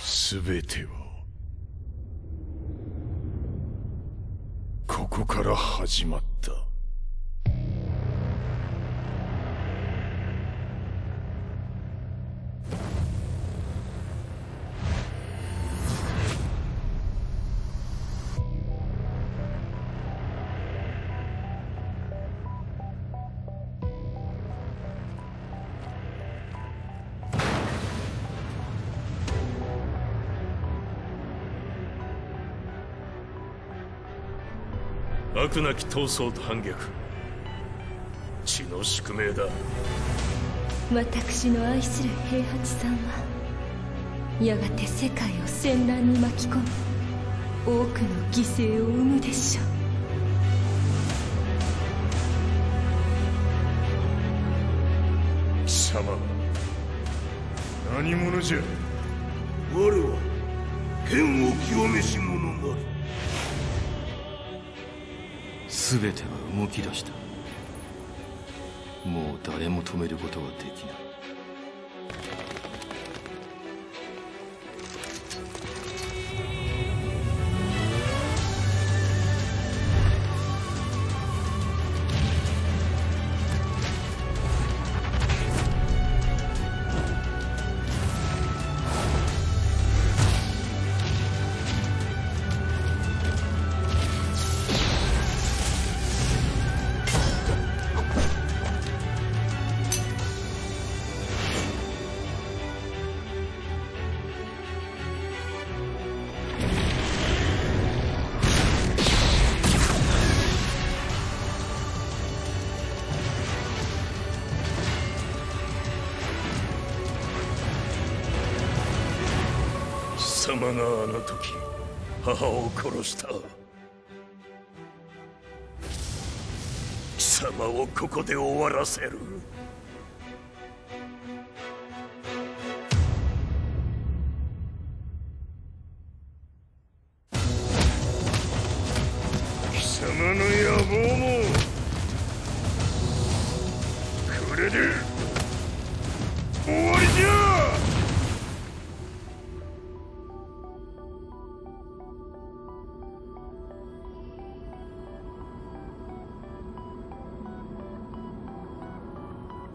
全てはここから始まった。悪なき闘争と反逆、血の宿命だ。私の愛する平八さんはやがて世界を戦乱に巻き込み多くの犠牲を生むでしょう。貴様何者じゃ。我は剣を極めし者なり。全ては動き出した。もう誰も止めることはできない。貴様があの時母を殺した。貴様をここで終わらせる。貴様の野望もこれで終わりじゃ。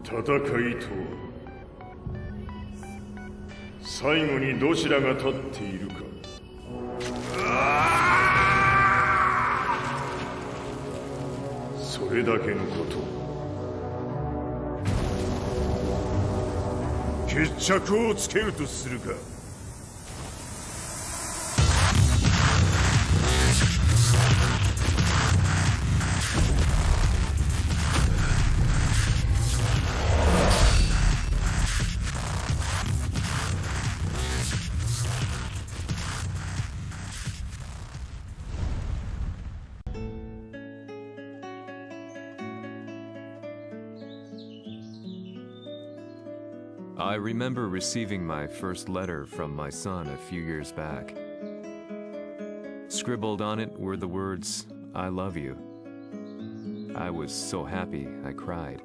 戦いと最後にどちらが立っているか。それだけのこと。決着をつけるとするか。I remember receiving my first letter from my son a few years back. Scribbled on it were the words, "I love you." I was so happy I cried.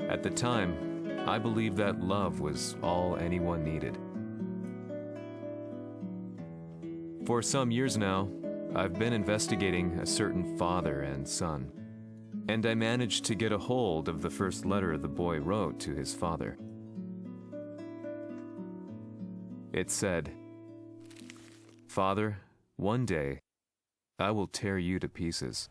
At the time, I believed that love was all anyone needed. For some years now, I've been investigating a certain father and son. And I managed to get a hold of the first letter the boy wrote to his father. It said, "Father, one day, I will tear you to pieces."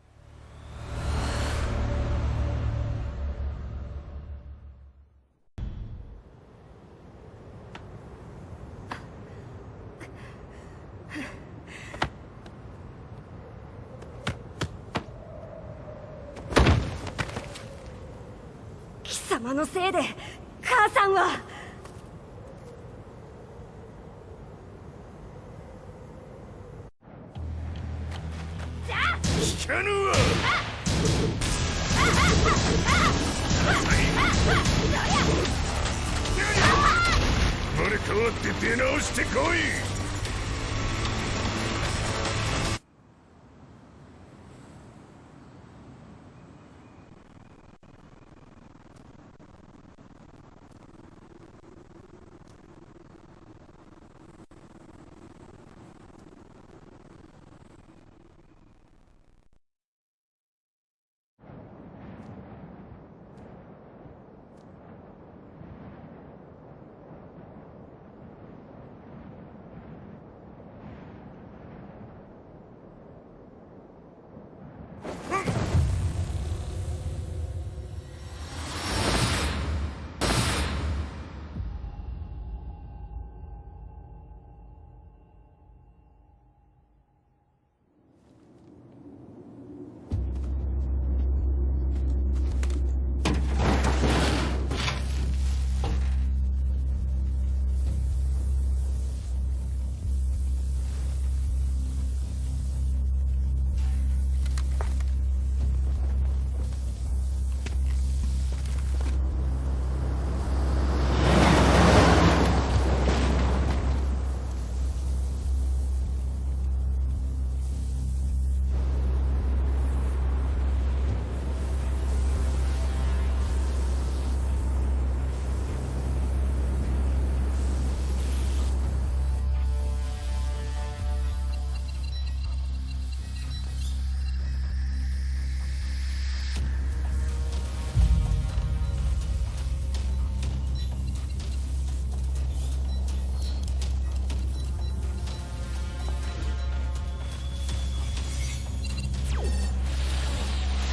貴様のせいで母さんは。聞かぬわ。生まれ変わって出直してこい。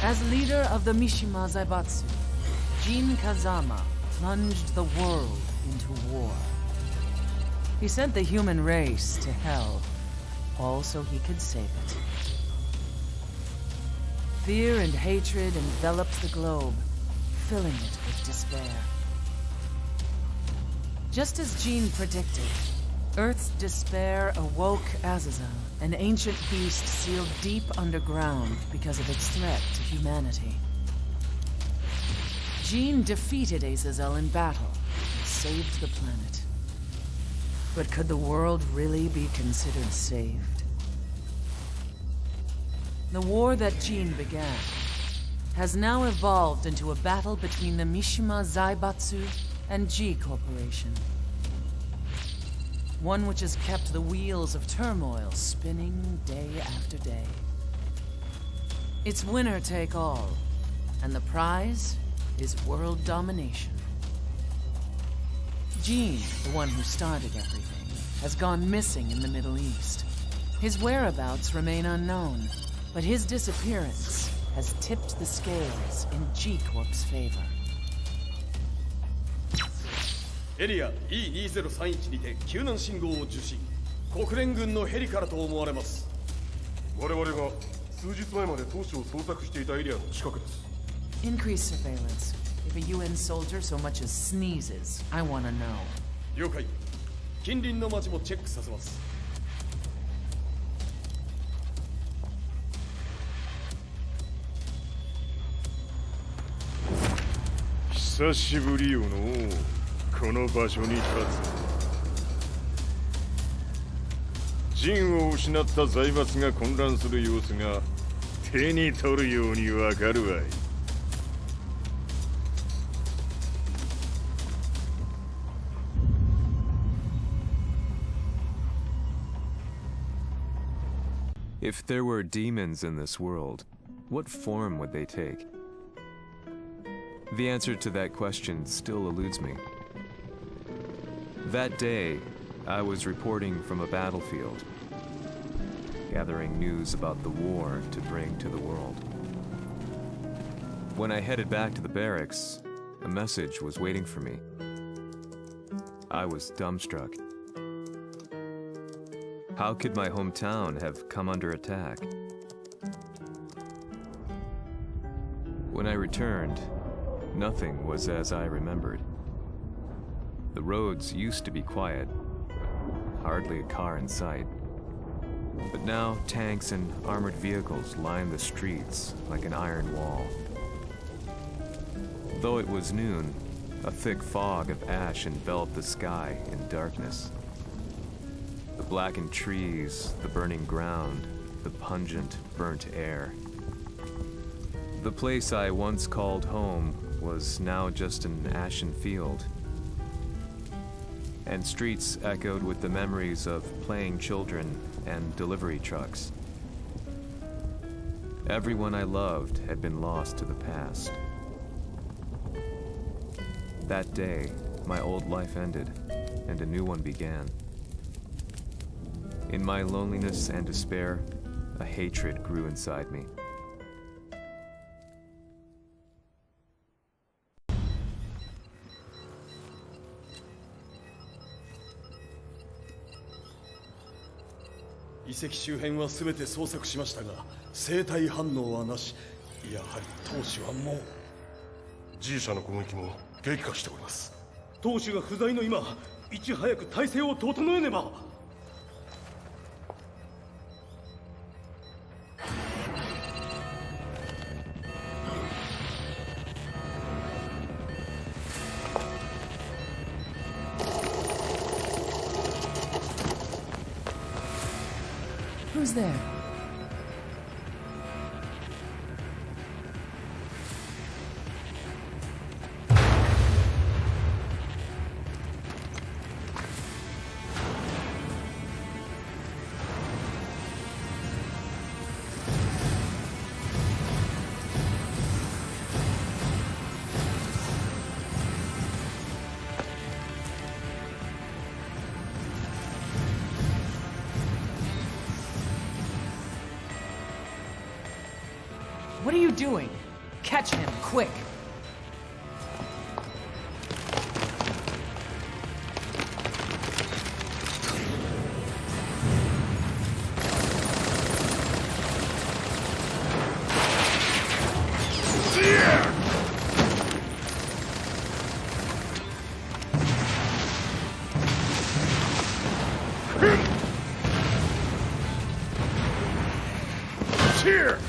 As leader of the Mishima Zaibatsu, Jin Kazama plunged the world into war. He sent the human race to hell, all so he could save it. Fear and hatred enveloped the globe, filling it with despair. Just as Jin predicted, Earth's despair awoke Azazel, an ancient beast sealed deep underground because of its threat to humanity. Jin defeated Azazel in battle and saved the planet. But could the world really be considered saved? The war that Jin began has now evolved into a battle between the Mishima Zaibatsu and G Corporation. One which has kept the wheels of turmoil spinning day after day. It's winner take all, and the prize is world domination. Jin, the one who started everything, has gone missing in the Middle East. His whereabouts remain unknown, but his disappearance has tipped the scales in G-Corp's favor. エリア E2031 にて救難信号を受信。国連軍のヘリからと思われます。我々が数日前まで当初を捜索していたエリアの近くです。 Increase surveillance. If a UN soldier so much as sneezes, I want to know. 了解。近隣の町もチェックさせます。久しぶりよのう。この場所に立つ。陣を失った財閥が混乱する様子が手に取るようにわかるわい。If there were demons in this world, what form would they take? The answer to that question still eludes me. That day, I was reporting from a battlefield, gathering news about the war to bring to the world. When I headed back to the barracks, a message was waiting for me. I was dumbstruck. How could my hometown have come under attack? When I returned, nothing was as I remembered. The roads used to be quiet, hardly a car in sight. But now tanks and armored vehicles line the streets like an iron wall. Though it was noon, a thick fog of ash enveloped the sky in darkness. The blackened trees, the burning ground, the pungent, burnt air. The place I once called home was now just an ashen field. And streets echoed with the memories of playing children and delivery trucks. Everyone I loved had been lost to the past. That day, my old life ended, and a new one began. In my loneliness and despair, a hatred grew inside me.遺跡周辺は全て捜索しましたが、生体反応はなし。やはり当主はもう。G 社の攻撃も激化しております。当主が不在の今、いち早く体制を整えねば。Who's there? What are you doing? Catch him, quick! Here!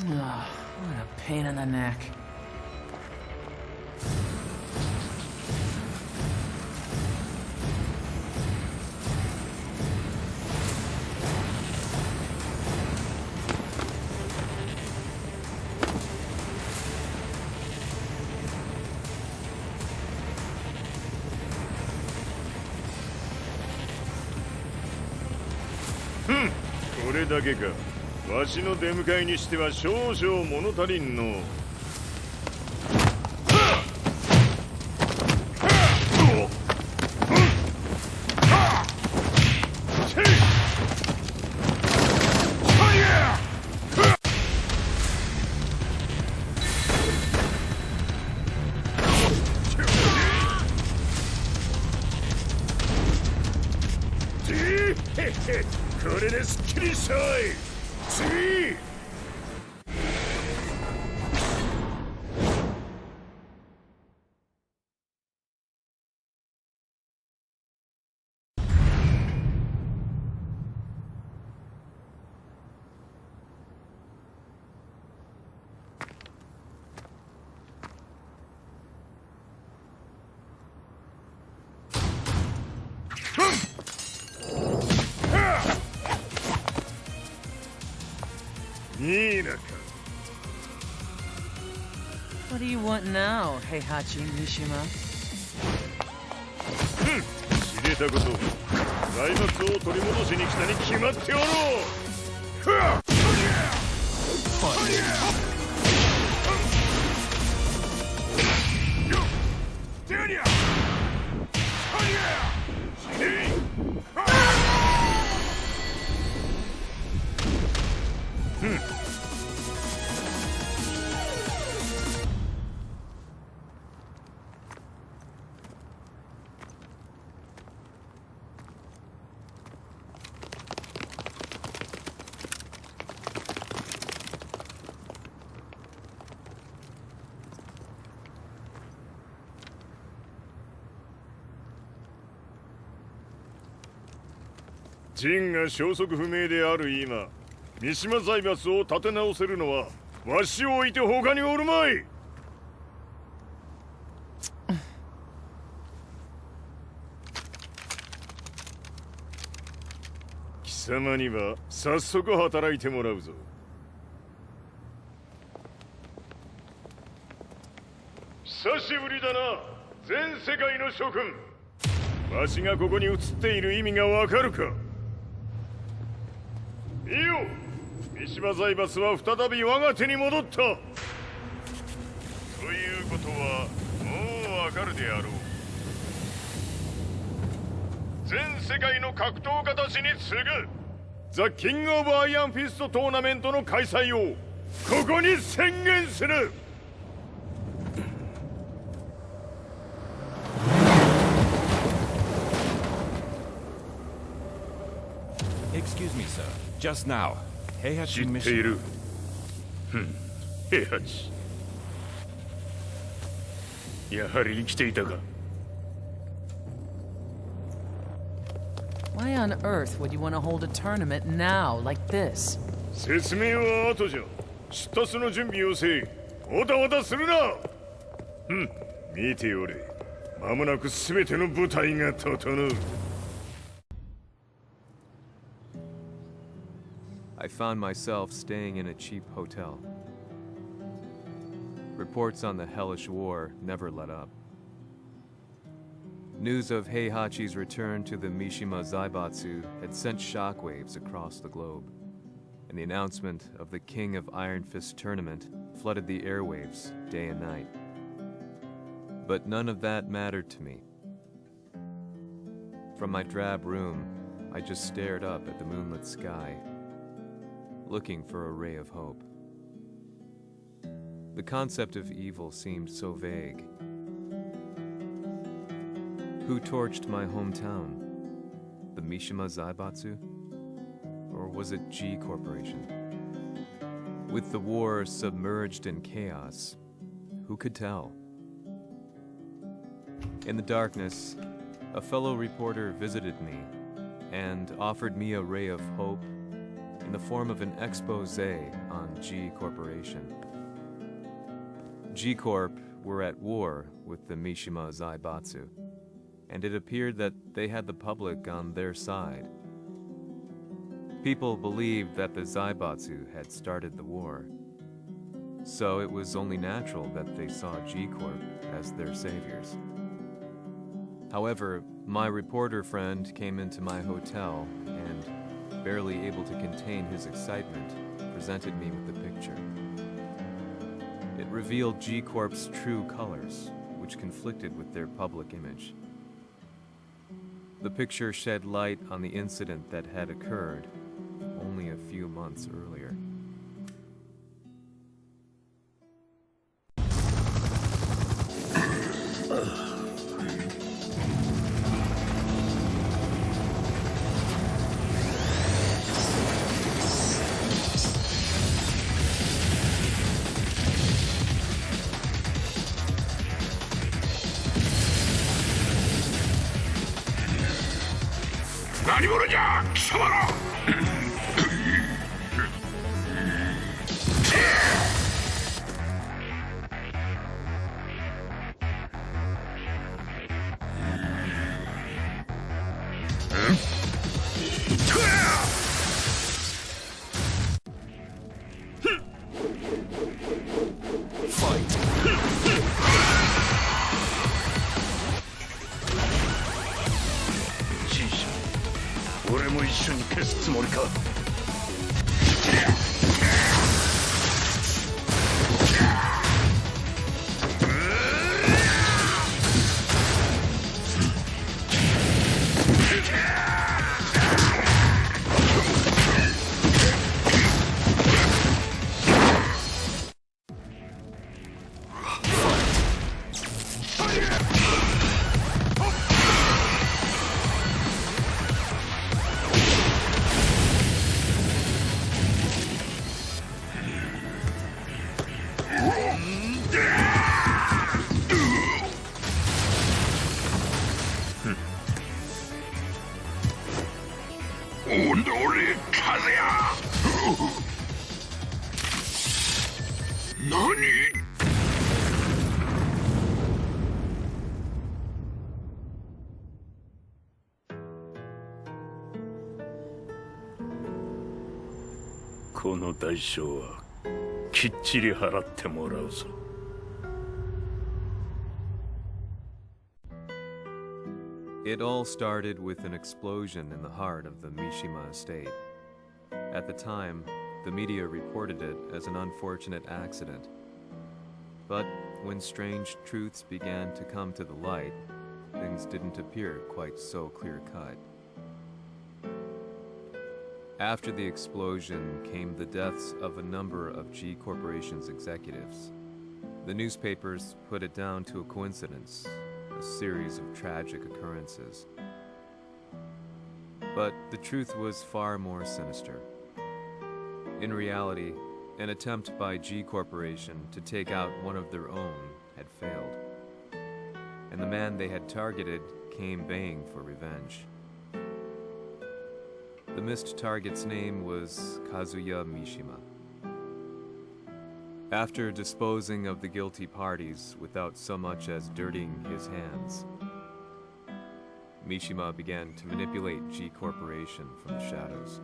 Oh, what a pain in the neck. Hmm. これだけか。わしの出迎えにしては少々物足りんの。これですっきりしたい。次。What do you want now, Heihachi Mishima? 知れたこと。財閥を取り戻しに来たに決まっておろう。陣が消息不明である今、三島財閥を立て直せるのはわしを置いて他におるまい。貴様には早速働いてもらうぞ。久しぶりだな、全世界の諸君。わしがここに映っている意味がわかるか。いいよ、三島財閥は再び我が手に戻った。ということはもうわかるであろう。全世界の格闘家たちに次ぐザ・キング・オブ・アイアンフィストトーナメントの開催をここに宣言する。Excuse me, sir. Just now, Heihachi 知ってい Mishima. る。平八。やはり生きていたか。Why on earth would you want to hold a tournament now, like this? 説明は後じゃ。出立の準備をせい。おたわたするな。見ておれ。間もなく全ての部隊が整う。I found myself staying in a cheap hotel. Reports on the hellish war never let up. News of Heihachi's return to the Mishima Zaibatsu had sent shockwaves across the globe, and the announcement of the King of Iron Fist tournament flooded the airwaves day and night. But none of that mattered to me. From my drab room, I just stared up at the moonlit sky, looking for a ray of hope. The concept of evil seemed so vague. Who torched my hometown? The Mishima Zaibatsu? Or was it G Corporation? With the war submerged in chaos, who could tell? In the darkness, a fellow reporter visited me and offered me a ray of hope in the form of an expose on G Corporation. G Corp were at war with the Mishima Zaibatsu, and it appeared that they had the public on their side. People believed that the Zaibatsu had started the war, so it was only natural that they saw G Corp as their saviors. However, my reporter friend came into my hotel and, barely able to contain his excitement, presented me with the picture. It revealed G Corp's true colors, which conflicted with their public image. The picture shed light on the incident that had occurred only a few months earlier.この代償はきっちり払ってもらうぞ。It all started with an explosion in the heart of the Mishima estate. At the time, the media reported it as an unfortunate accident. But when strange truths began to come to the light, things didn't appear quite so clear-cut. After the explosion came the deaths of a number of G Corporation's executives. The newspapers put it down to a coincidence, a series of tragic occurrences. But the truth was far more sinister. In reality, an attempt by G Corporation to take out one of their own had failed, and the man they had targeted came baying for revenge. The missed target's name was Kazuya Mishima. After disposing of the guilty parties without so much as dirtying his hands, Mishima began to manipulate G Corporation from the shadows.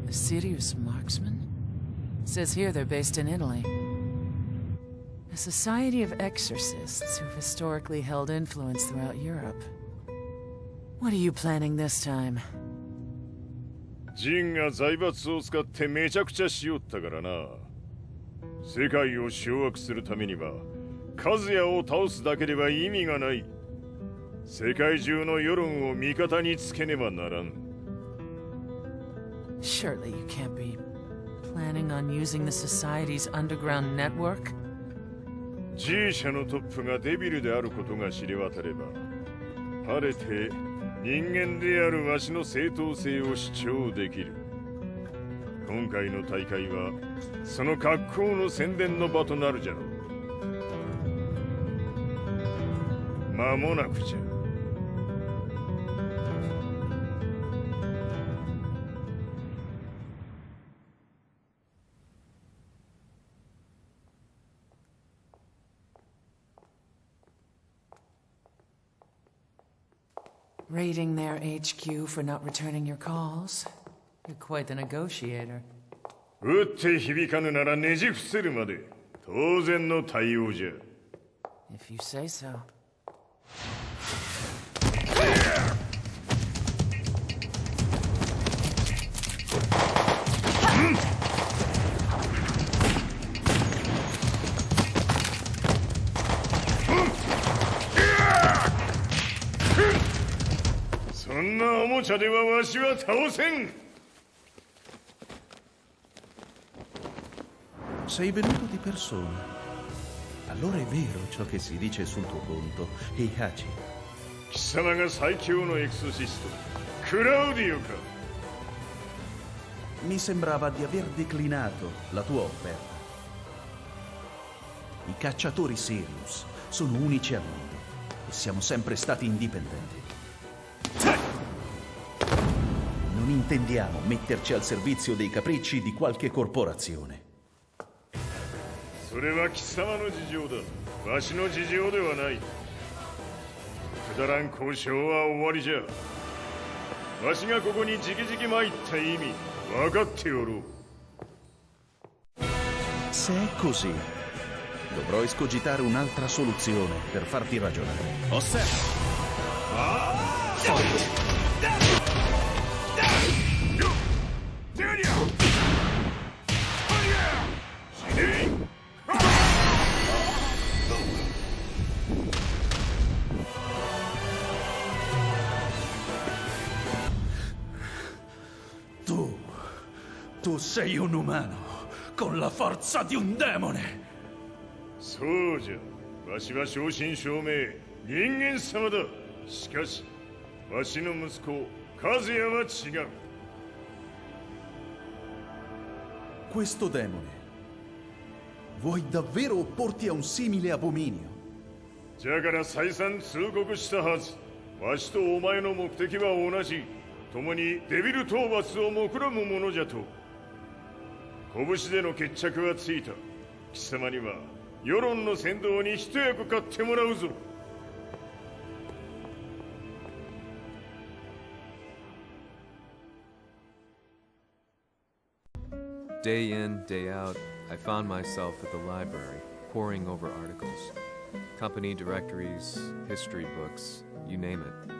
A serious marksman? It says here they're based in Italy. A society of exorcists who've historically held influence throughout Europe. What are you planning this time? ジンが財閥を使ってめちゃくちゃしよったからな。世界を掌握するためにはカズヤを倒すだけでは意味がない。世界中の世論を味方につけねばならん。 Surely you can't be planning on using the Society's underground network? G 社のトップがデビルであることが知れ渡れば、晴れて人間であるわしの正当性を主張できる。今回の大会はその格好の宣伝の場となるじゃろう。間もなくじゃ。 Raiding their HQ for not returning your calls. You're quite the negotiator. 打って響かぬならねじ伏せるまで当然の対応じゃ。 If you say so. Sei venuto di persona. Allora è vero ciò che si dice sul tuo conto, Heihachi. 貴様が最強のエクソシスト、クラウディオか。 Mi sembrava di aver declinato la tua offerta. I cacciatori Sirius sono unici al mondo e siamo sempre stati indipendenti. Non intendiamo metterci al servizio dei capricci di qualche corporazione. それは貴様の事情だ。わしの事情ではない。くだらん交渉は終わりじゃ。わしがここに直々参った意味分かっておろう。 Se è così, dovrò escogitare un'altra soluzione per farti ragionare. Osserva! Tu sei un umano con la forza di un demone. そうじゃ。わしは正真正銘人間様だ。しかしわしの息子カズヤは違う。 Questo demone. Vuoi davvero opporti a un simile abominio? じゃから再三通告したはず。わしとお前の目的は同じ。共にデビル討伐を目論むものじゃと。 拳での決着はついた。貴様には世論の先導に一役買ってもらうぞ。 Day in, day out, I found myself at the library, poring over articles. Company directories, history books, you name it.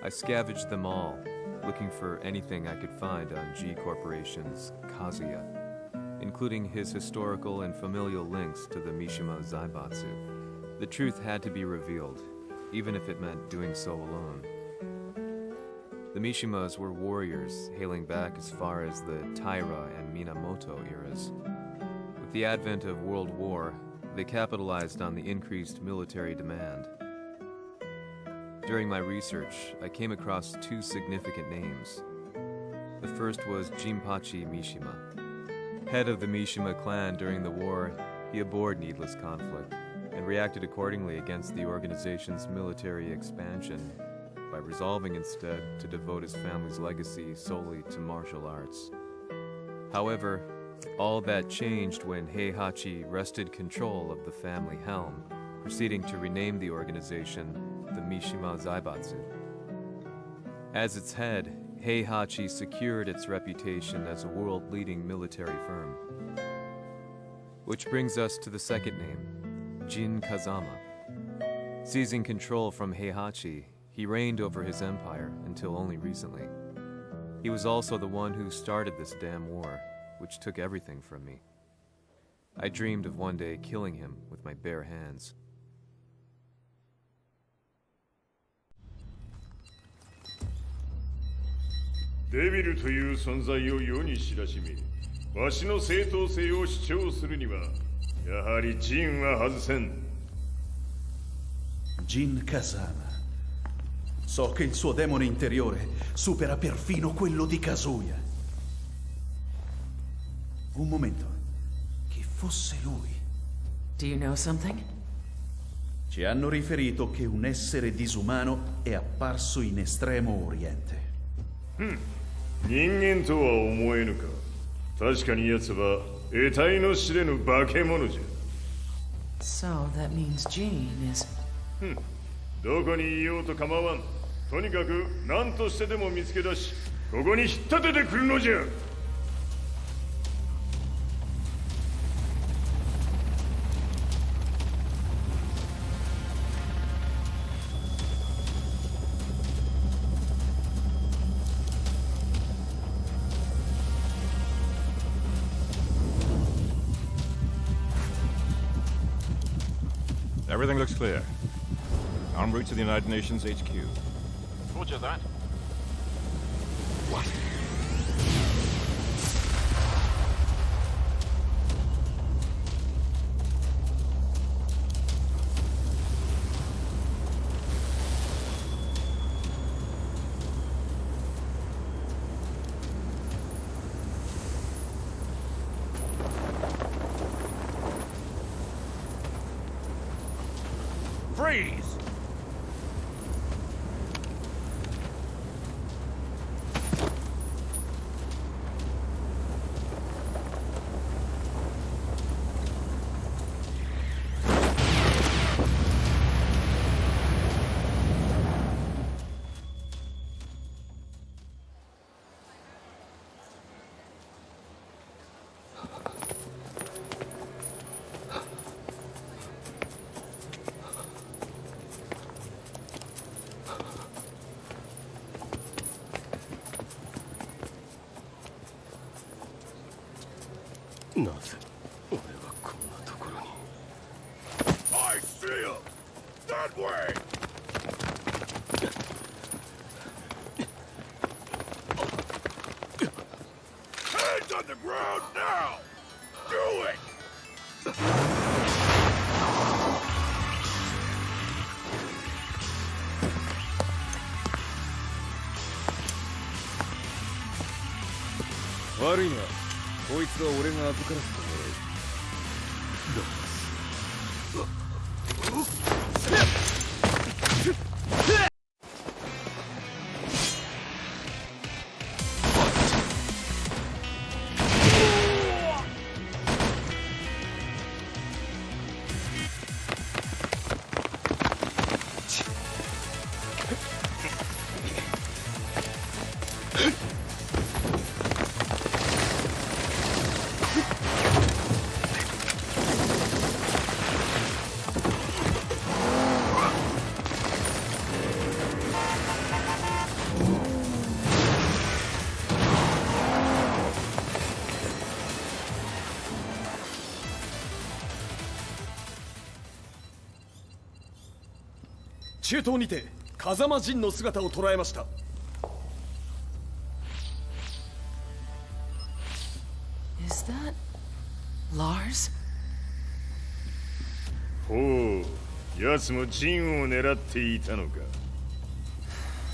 I scavenged them all, looking for anything I could find on G Corporation's Kazuya, including his historical and familial links to the Mishima Zaibatsu. The truth had to be revealed, even if it meant doing so alone. The Mishimas were warriors hailing back as far as the Taira and Minamoto eras. With the advent of World War, they capitalized on the increased military demand. During my research, I came across two significant names. The first was Jinpachi Mishima. Head of the Mishima clan during the war, he abhorred needless conflict and reacted accordingly against the organization's military expansion by resolving instead to devote his family's legacy solely to martial arts. However, all that changed when Heihachi wrested control of the family helm, proceeding to rename the organization the Mishima Zaibatsu. As its head, Heihachi secured its reputation as a world-leading military firm. Which brings us to the second name, Jin Kazama. Seizing control from Heihachi, he reigned over his empire until only recently. He was also the one who started this damn war, which took everything from me. I dreamed of one day killing him with my bare hands. Devil という存在を世に知らしめ、わしの正当性を主張するには、やはりジンは外せん。Jin Kazama. So che il suo demone interiore supera perfino quello di Kazuya. Un momento. Chi fosse lui? Do you know something? Ci hanno riferito che un essere disumano è apparso in Estremo Oriente. 人間とは思えぬか。確かに奴は得体の知れぬ化け物じゃ。So that means Jean is... どこにいようと構わん。とにかく何としてでも見つけ出し、ここに引っ立ててくるのじゃ。Everything looks clear. En route to the United Nations HQ. Roger that. What? Freeze! I see him! That way! Hands on the ground now! Do it! Worry not. こいつは俺が預からせてもらう。中東にて風間陣の姿を捉えました。Is that... Lars? ほう、奴もジンを狙っていたのか。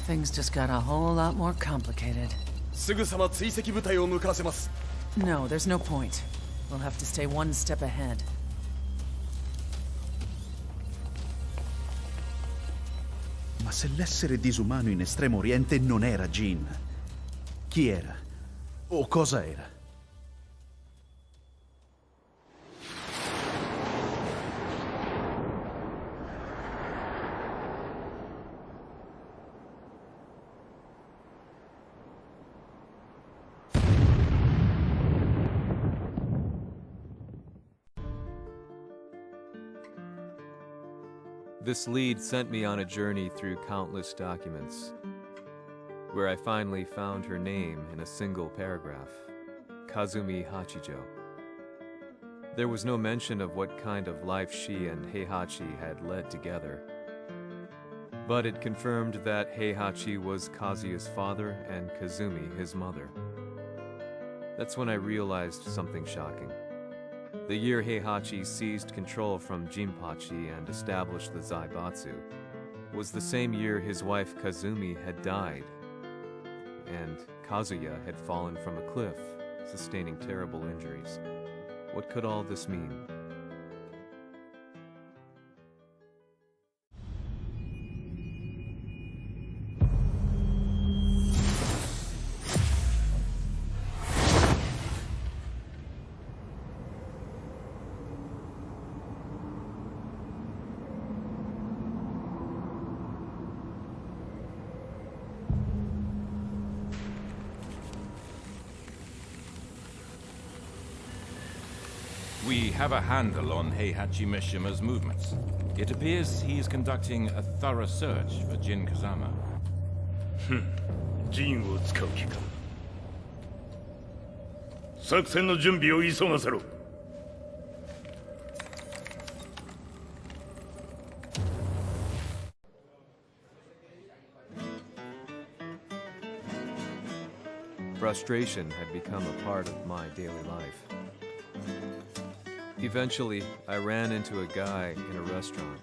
Things just got a whole lot more complicated. すぐさま追跡部隊を向かわせます。No, there's no point. We'll have to stay one step ahead. Ma se l'essere disumano in Estremo Oriente non era Jin, chi era? O cosa era? This lead sent me on a journey through countless documents. where I finally found her name in a single paragraph, Kazumi Hachijo. There was no mention of what kind of life she and Heihachi had led together, but it confirmed that Heihachi was Kazuya's father and Kazumi his mother. That's when I realized something shocking. The year Heihachi seized control from Jinpachi and established the Zaibatsu was the same year his wife Kazumi had died, and Kazuya had fallen from a cliff, sustaining terrible injuries. What could all this mean? We have a handle on Heihachi Mishima's movements. It appears he's conducting a thorough search for Jin Kazama. ジンを使う気か。作戦の準備を急がせろ。Frustration had become a part of my daily life. Eventually, I ran into a guy in a restaurant.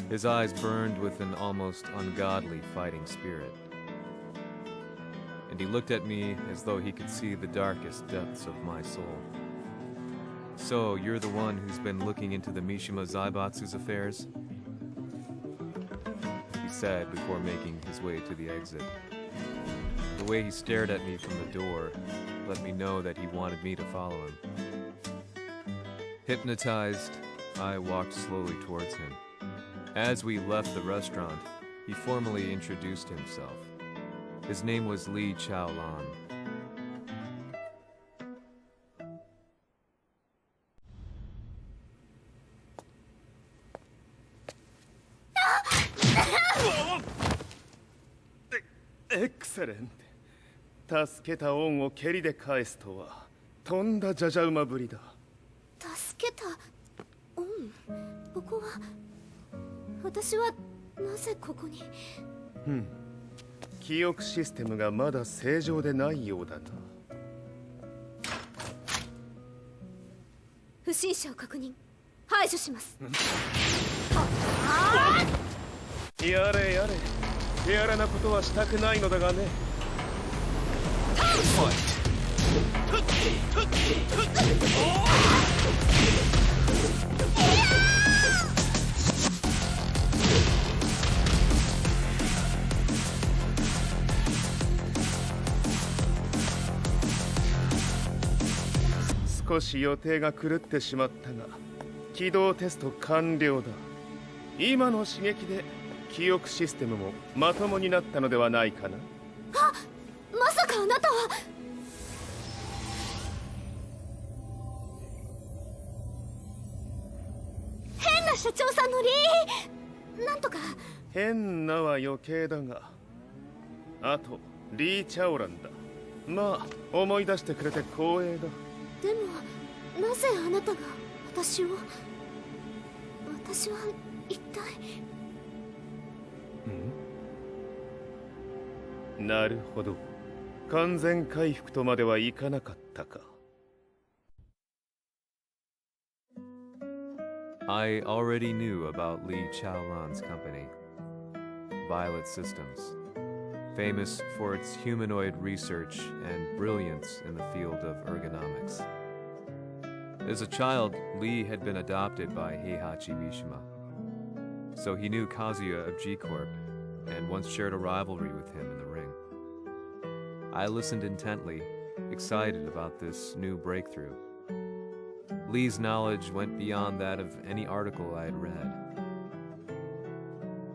His eyes burned with an almost ungodly fighting spirit. And he looked at me as though he could see the darkest depths of my soul. So, you're the one who's been looking into the Mishima Zaibatsu's affairs? He said before making his way to the exit. The way he stared at me from the door let me know that he wanted me to follow him. Hypnotized, I walked slowly towards him. As we left the restaurant, he formally introduced himself. His name was Li Chaolan. Excellent. 助けた恩を蹴りで返すとはとんだじゃじゃ馬ぶりだ。助けた恩？ここは私はなぜここに？記憶システムがまだ正常でないようだな。不審者を確認。排除します。やれやれ。手荒なことはしたくないのだがね。少し予定が狂ってしまったが、起動テスト完了だ。今の刺激で記憶システムもまともになったのではないかな。あ、まさかあなたは。変な社長さんのなんとか。変なは余計だが、あとリー・チャオランだ。まあ思い出してくれて光栄だ。でもなぜあなたが私は一体。なるほど。完全回復とまではいかなかったか。I already knew about Li Chaolan's company, Violet Systems, famous for its humanoid research and brilliance in the field of ergonomics. As a child, Li had been adopted by Heihachi Mishima, so he knew Kazuya of G-Corp and once shared a rivalry with him in the ring. I listened intently, excited about this new breakthrough. Li's knowledge went beyond that of any article I had read.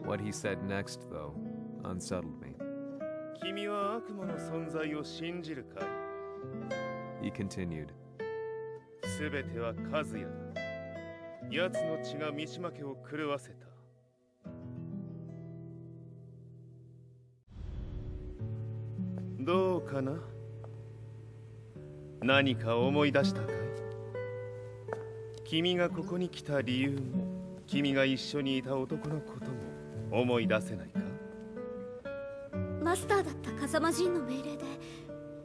What he said next, though, unsettled me. 君は悪魔の存在を信じるかい? He continued. すべてはカズヤだ。奴の血が三島家を狂わせた。どうかな。何か思い出したかい？君がここに来た理由も、君が一緒にいた男のことも思い出せないか？マスターだった風間陣の命令で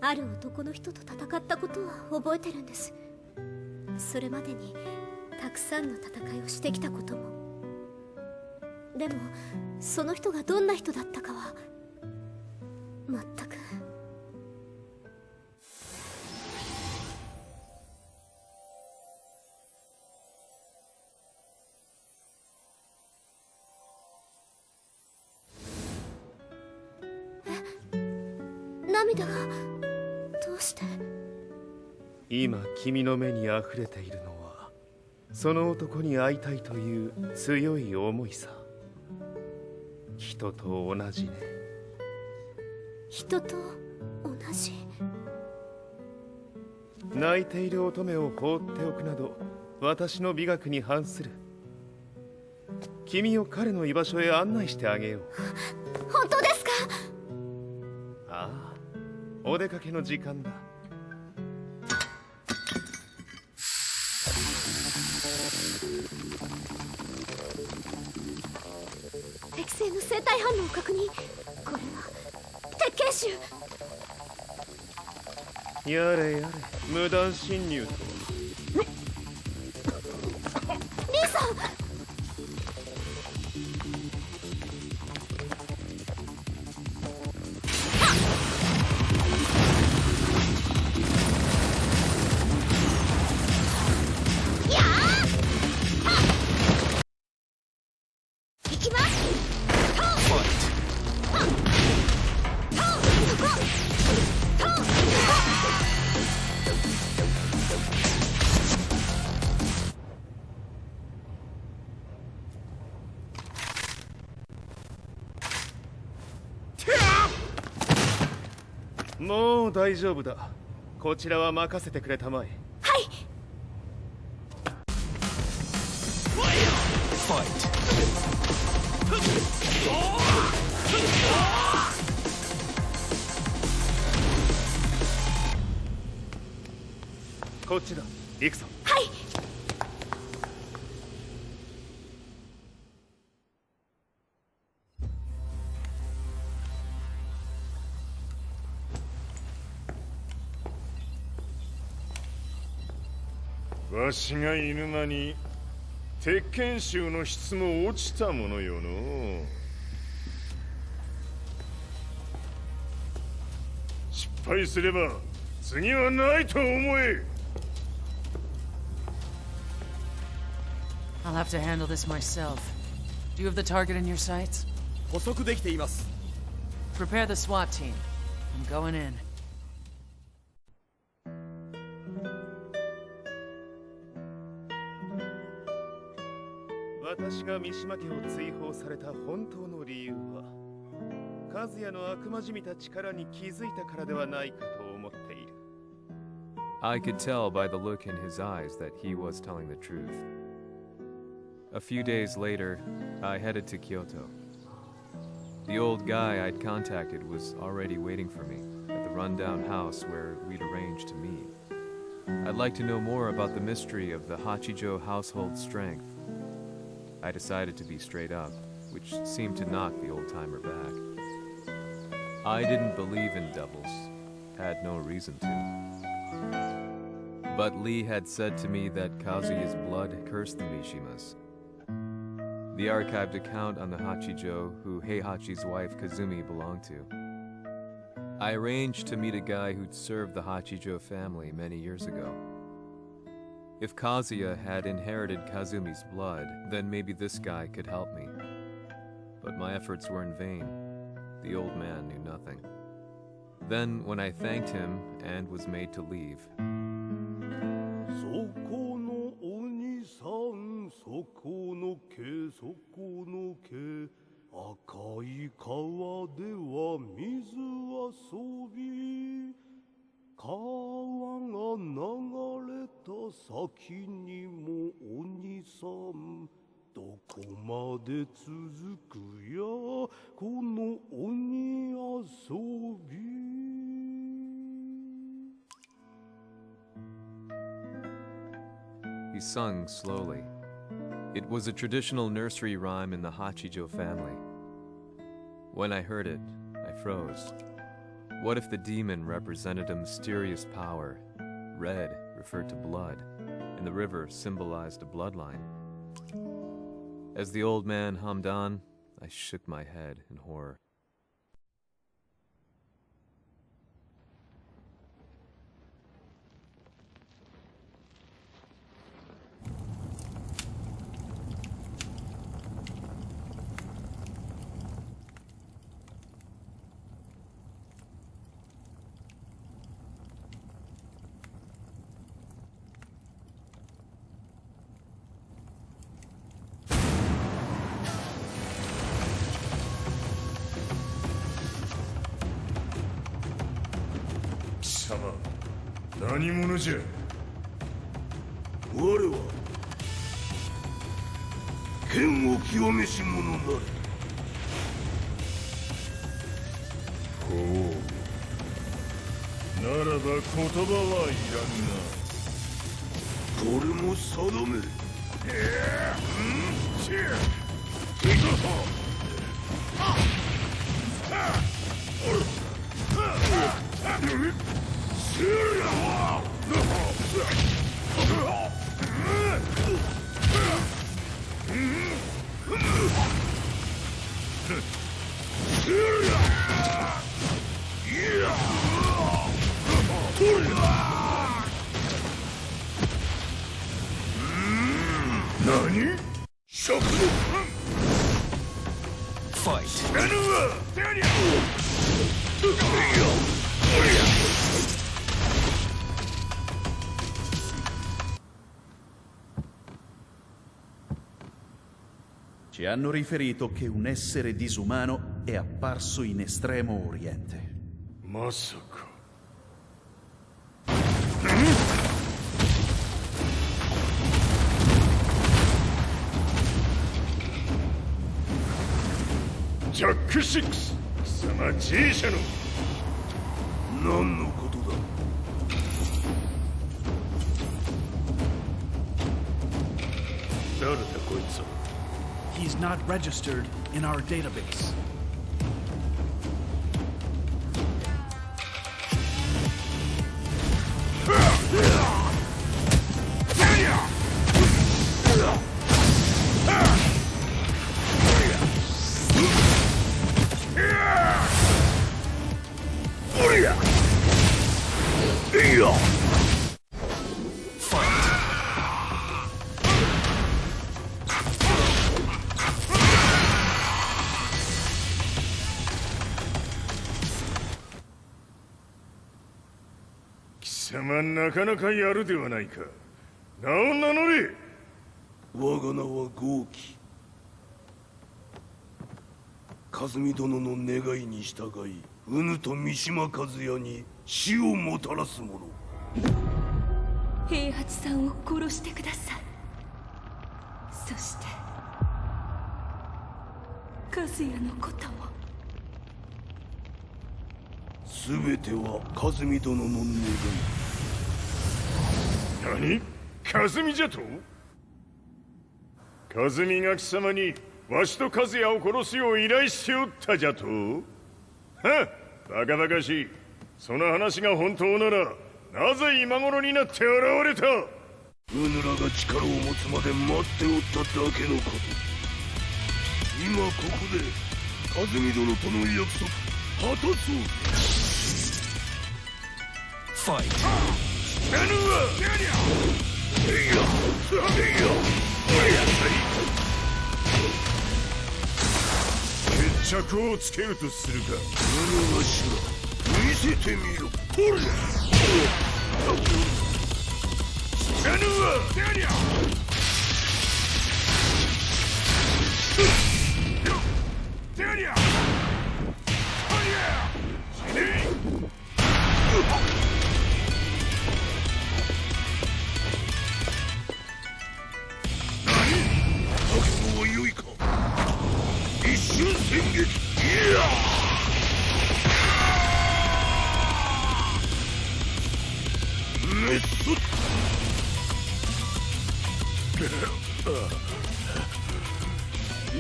ある男の人と戦ったことは覚えてるんです。それまでにたくさんの戦いをしてきたことも。でもその人がどんな人だったかは全く。涙がどうして？今君の目に溢れているのはその男に会いたいという強い思いさ。人と同じね。人と同じ？泣いている乙女を放っておくなど私の美学に反する。君を彼の居場所へ案内してあげよう。本当ですか？ああ、お出かけの時間だ。適正の生体反応を確認。これは鉄拳臭。やれやれ、無断侵入とは。リーさん。もう大丈夫だ。こちらは任せてくれたまえ。はい。こっちだ。行くぞ。はい。わしが犬間に鉄拳衆の質も落ちたものよの。失敗すれば次はないと思え。I'll have to handle this myself. Do you have the target in your sights? 捕捉できています。 Prepare the SWAT team. I'm going in. 私が三島家を追放された本当の理由は、和也の悪魔じみた力に気づいたからではないかと思っている。I could tell by the look in his eyes that he was telling the truth. A few days later, I headed to Kyoto. The old guy I'd contacted was already waiting for me at the rundown house where we'd arranged to meet. I'd like to know more about the mystery of the Hachijo household strength. I decided to be straight up, which seemed to knock the old-timer back. I didn't believe in devils, had no reason to. But Lee had said to me that Kazuya's blood cursed the Mishimas. The archived account on the Hachijo who Heihachi's wife Kazumi belonged to. I arranged to meet a guy who'd served the Hachijo family many years ago. If Kazuya had inherited Kazumi's blood, then maybe this guy could help me. But my efforts were in vain. The old man knew nothing. Then, when I thanked him and was made to leave, そこのお兄さん、そこの毛、そこの毛、赤い川では水遊び。川が流れた先にもお兄さん、どこまで続くやこの鬼遊び。He sung slowly. It was a traditional nursery rhyme in the Hachijo family. When I heard it, I froze. What if the demon represented a mysterious power? Red referred to blood, and the river symbolized a bloodline. As the old man hummed on, I shook my head in horror.貴様、何者じゃ。我は剣を極めし者なり。ほう。ならば言葉はいらんな。これも定め。何？食のファイCi hanno riferito che un essere disumano è apparso in Estremo Oriente. Maさか。ジャック6、貴様 G 社の何のことだ。誰だこいつは。He's not registered in our database.貴様なかなかやるではないか。名を名乗れ。我が名は豪輝。和美殿の願いに従いうぬと三島和也に死をもたらす者。平八さんを殺してください。そして和也のことも。全ては和美殿の願い。何？和美じゃと？和美が貴様にわしと和也を殺すよう依頼しておったじゃと？はっ、バカバカしい。その話が本当ならなぜ今頃になって現れた？うぬらが力を持つまで待っておっただけのこと。今ここで和美殿との約束果たそう。ファイト。決着をつけるとするか。我がしら見せてみろ。ほれ。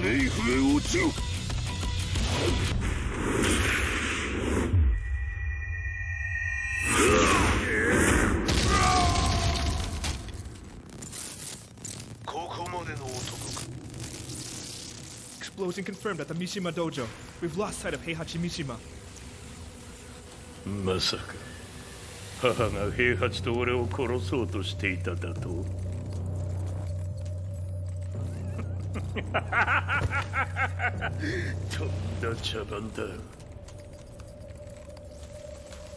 冥府へ落ちろ。Explosion confirmed at the Mishima dojo. We've lost sight of Heihachi Mishima. まさか母が平八と俺を殺そうとしていただと。とんだ茶番だ。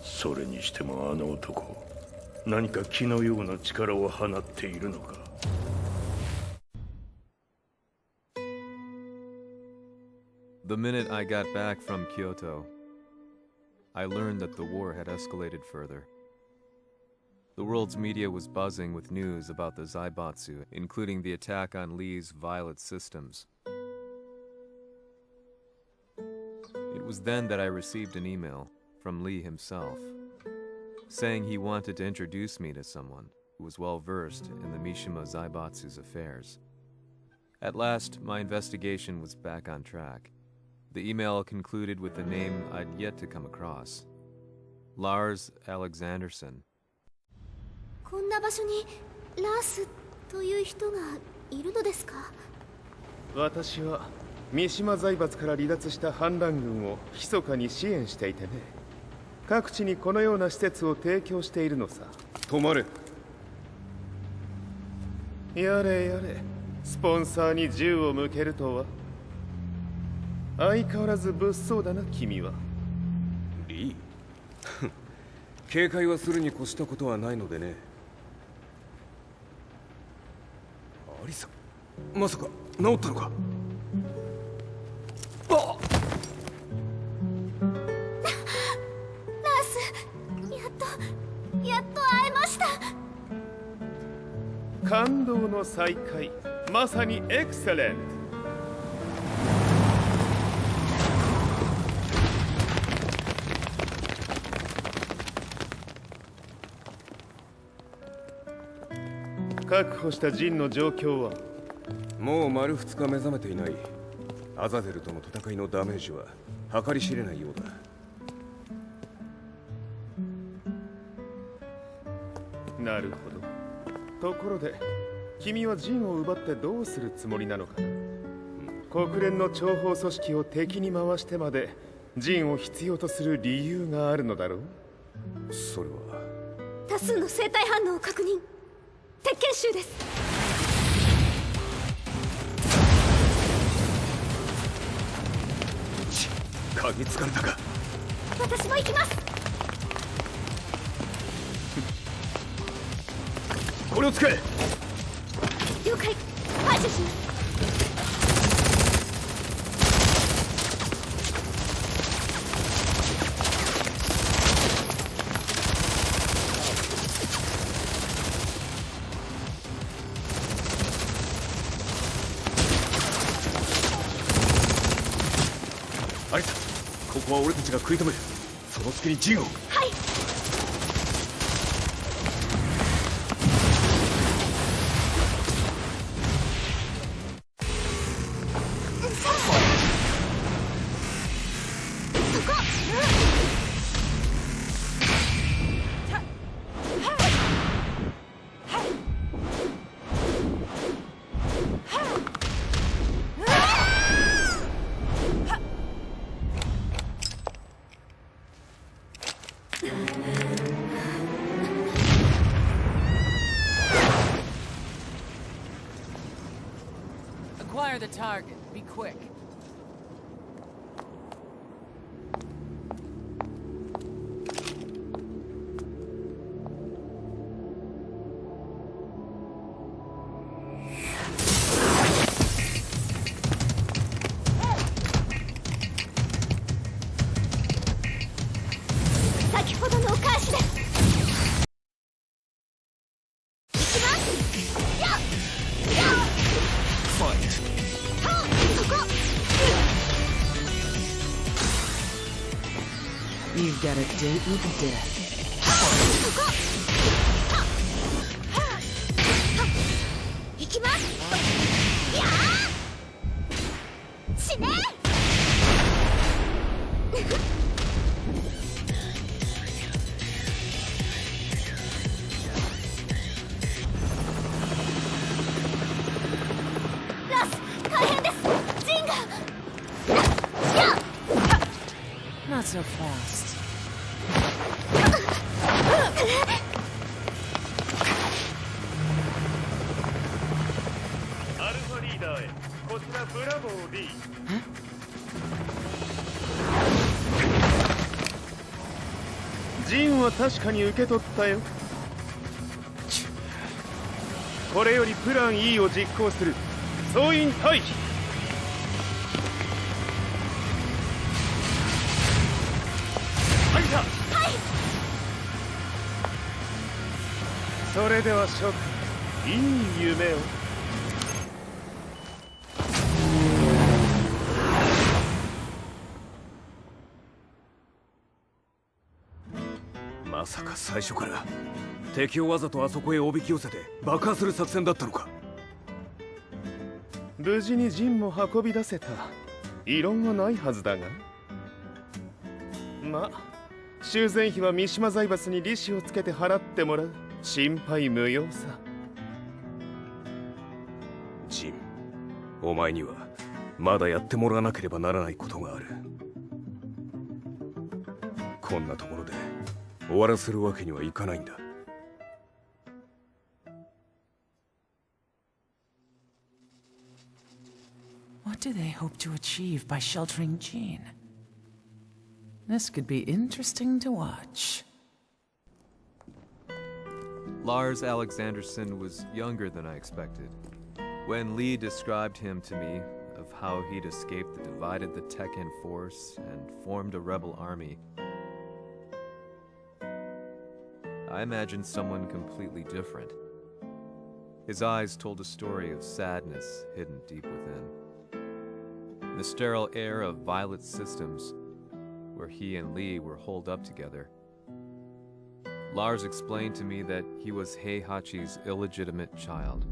それにしてもあの男、何か気のような力を放っているのか。The minute I got back from Kyoto, I learned that the war had escalated further. The world's media was buzzing with news about the Zaibatsu, including the attack on Lee's Violet systems. It was then that I received an email from Lee himself, saying he wanted to introduce me to someone who was well versed in the Mishima Zaibatsu's affairs. At last, my investigation was back on track. The email concluded with a name I'd yet to come across. Lars Alexanderson. こんな場所にラースという人がいるのですか？私は三島財閥から離脱した反乱軍を密かに支援していてね。各地にこのような施設を提供しているのさ。止まれ。やれやれ、スポンサーに銃を向けるとは。相変わらず物騒だな、君は。リー警戒はするに越したことはないのでね。アリサ、まさか治ったのか？ラース、やっと会えました。感動の再会、まさにエクセレント。確保したジンの状況は？もう丸2日目覚めていない。アザゼルとの戦いのダメージは計り知れないようだ。なるほど。ところで君はジンを奪ってどうするつもりなのかな？国連の諜報組織を敵に回してまでジンを必要とする理由があるのだろう？それは多数の生体反応を確認。鉄拳衆です。嗅ぎつかれたか。私も行きます。これを使え。了解。排除します。アリサ、ここは俺たちが食い止める。その隙にジンを。はい。Acquire the target. Be quick. You've got a date with death. 死ねラス大変ですジンが Not so fast. アルファリーダーへこちらブラボー D。ジンは確かに受け取ったよ。これよりプラン E を実行する。総員退避。入った。はい。それでは諸君、いい夢を。まさか最初から敵をわざとあそこへおびき寄せて爆破する作戦だったのか。無事にジンも運び出せた。異論はないはずだが。ま、修繕費は三島財閥に利子をつけて払ってもらう。心配無用さ。ジン、お前にはまだやってもらわなければならないことがある。こんなところで終わらせるわけにはいかないんだ。What do they hope to achieve by sheltering Jean? This could be interesting to watch. Lars Alexanderson was younger than I expected. When Lee described him to me, of how he'd escaped the divided the Tekken force and formed a rebel army, I imagined someone completely different. His eyes told a story of sadness hidden deep within. In the sterile air of Violet Systems, where he and Lee were holed up together, Lars explained to me that he was Heihachi's illegitimate child.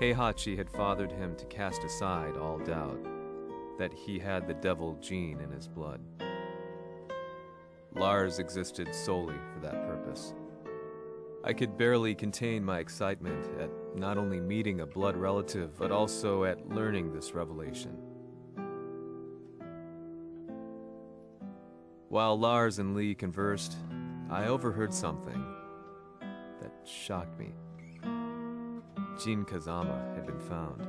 Heihachi had fathered him to cast aside all doubt that he had the devil gene in his blood. Lars existed solely for that purpose. I could barely contain my excitement at not only meeting a blood relative, but also at learning this revelation. While Lars and Lee conversed, I overheard something that shocked me. Jin Kazama had been found.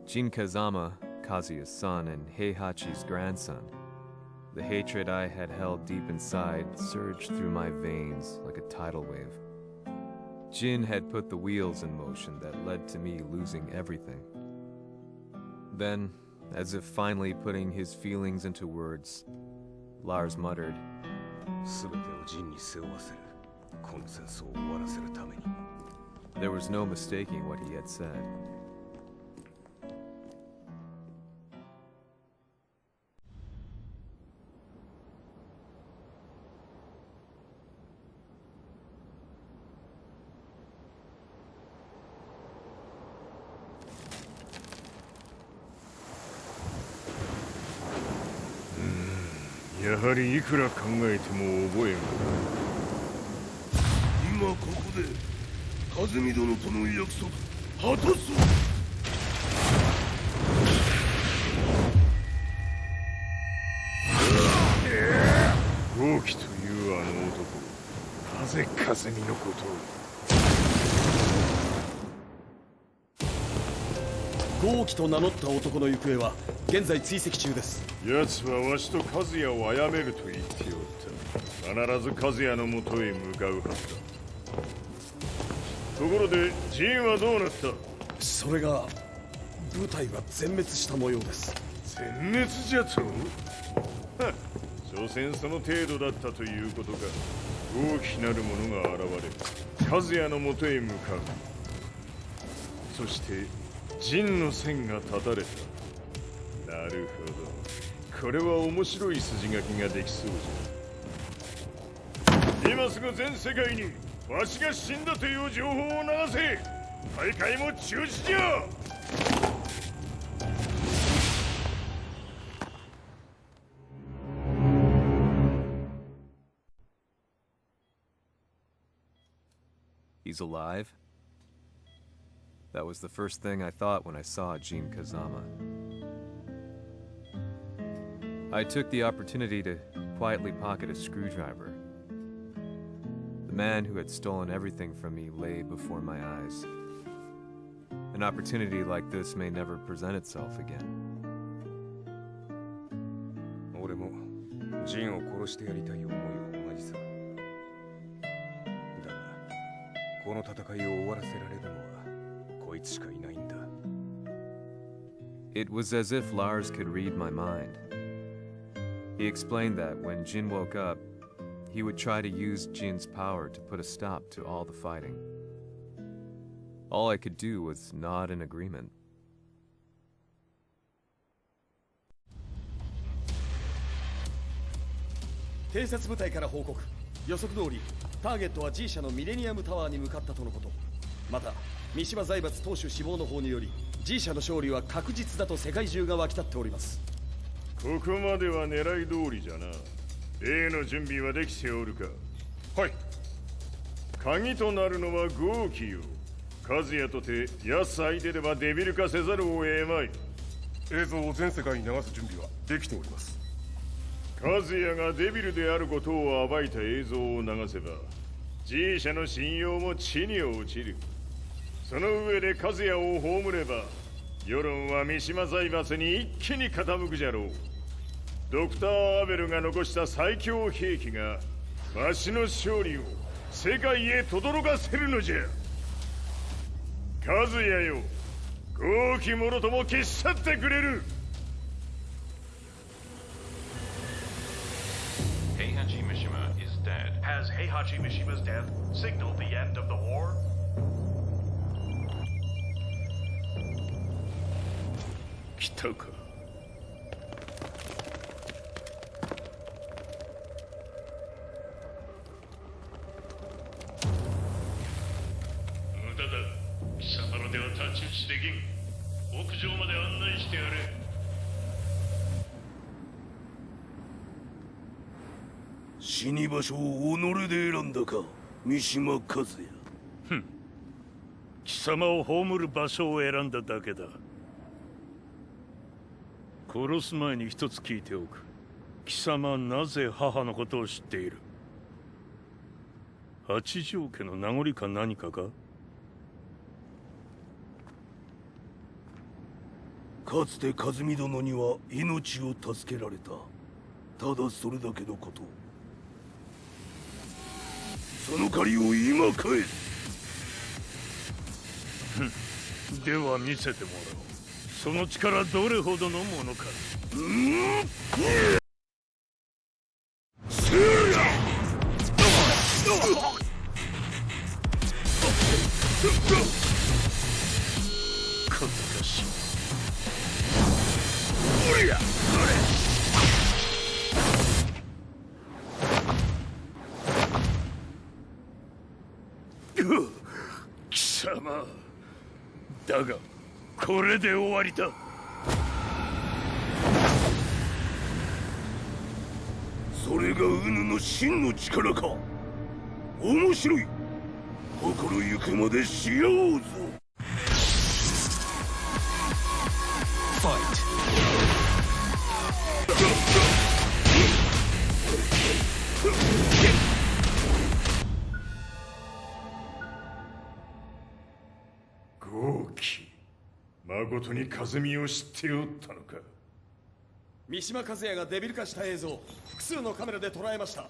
Jin Kazama, Kazuya's son and Heihachi's grandson. The hatred I had held deep inside surged through my veins like a tidal wave. Jin had put the wheels in motion that led to me losing everything. Then, as if finally putting his feelings into words, Lars muttered, There was no mistaking what he had said.やはりいくら考えても覚えん。今ここで風見殿との約束果たす。豪輝というあの男、なぜ風見のことを。豪輝と名乗った男の行方は現在追跡中です。奴はわしと和也を殺めると言っておった。必ず和也のもとへ向かうはずだ。ところでジンはどうなった？それが部隊は全滅した模様です。全滅じゃと？所詮その程度だったということか。大きなる者が現れ和也のもとへ向かう。そして陣の線が断たれた。なるほど。これは面白い筋書きができそうじゃ。今すぐ全世界にわしが死んだという情報を流せ。大会も中止じゃ。He's alive? That was the first thing I thought when I saw Jin Kazama. I took the opportunity to quietly pocket a screwdriver. The man who had stolen everything from me lay before my eyes. An opportunity like this may never present itself again. 俺もジンを殺してやりたい思いは同じさ。だが、この戦いを終わらせられるのはこいつしかいないんだ。It was as if Lars could read my mind. He explained that when Jin woke up, he would try to use Jin's power to put a stop to all the fighting. All I could do was nod in agreement. 偵察部隊から報告。予測通り、ターゲットは G 社のミレニアムタワーに向かったとのこと。また、三島財閥当主死亡の方により、G 社の勝利は確実だと世界中が沸き立っております。ここまでは狙い通りじゃな。例の準備はできておるか。はい。鍵となるのは豪気よ。和也とて安相手ではデビル化せざるを得まい。映像を全世界に流す準備はできております。和也がデビルであることを暴いた映像を流せば G 社の信用も地に落ちる。その上で和也を葬れば世論は三島財閥に一気に傾くじゃろう。ドクター・アベルが残した最強兵器がわしの勝利を世界へ轟かせるのじゃ。和也よ、豪気者とも消し去ってくれる。Heihachi Mishima is dead. Has Heihachi Mishima's death signaled the end of the war? 来たか。無駄だ。貴様らでは太刀打ちできん。屋上まで案内してやれ。死に場所を己で選んだか、三島和也。ふん。貴様を葬る場所を選んだだけだ。殺す前に一つ聞いておく。貴様はなぜ母のことを知っている？八条家の名残か何かか？かつて和美殿には命を助けられた。ただそれだけのこと。その借りを今返す。では見せてもらおう。その力どれほどのものか。貴様だがこれで終わりだ。それがウヌの真の力か。面白い。心ゆくまでしようぞ。ファイト。豪気、誠に和美を知っておったのか。三島和也がデビル化した映像、複数のカメラで捉えました。と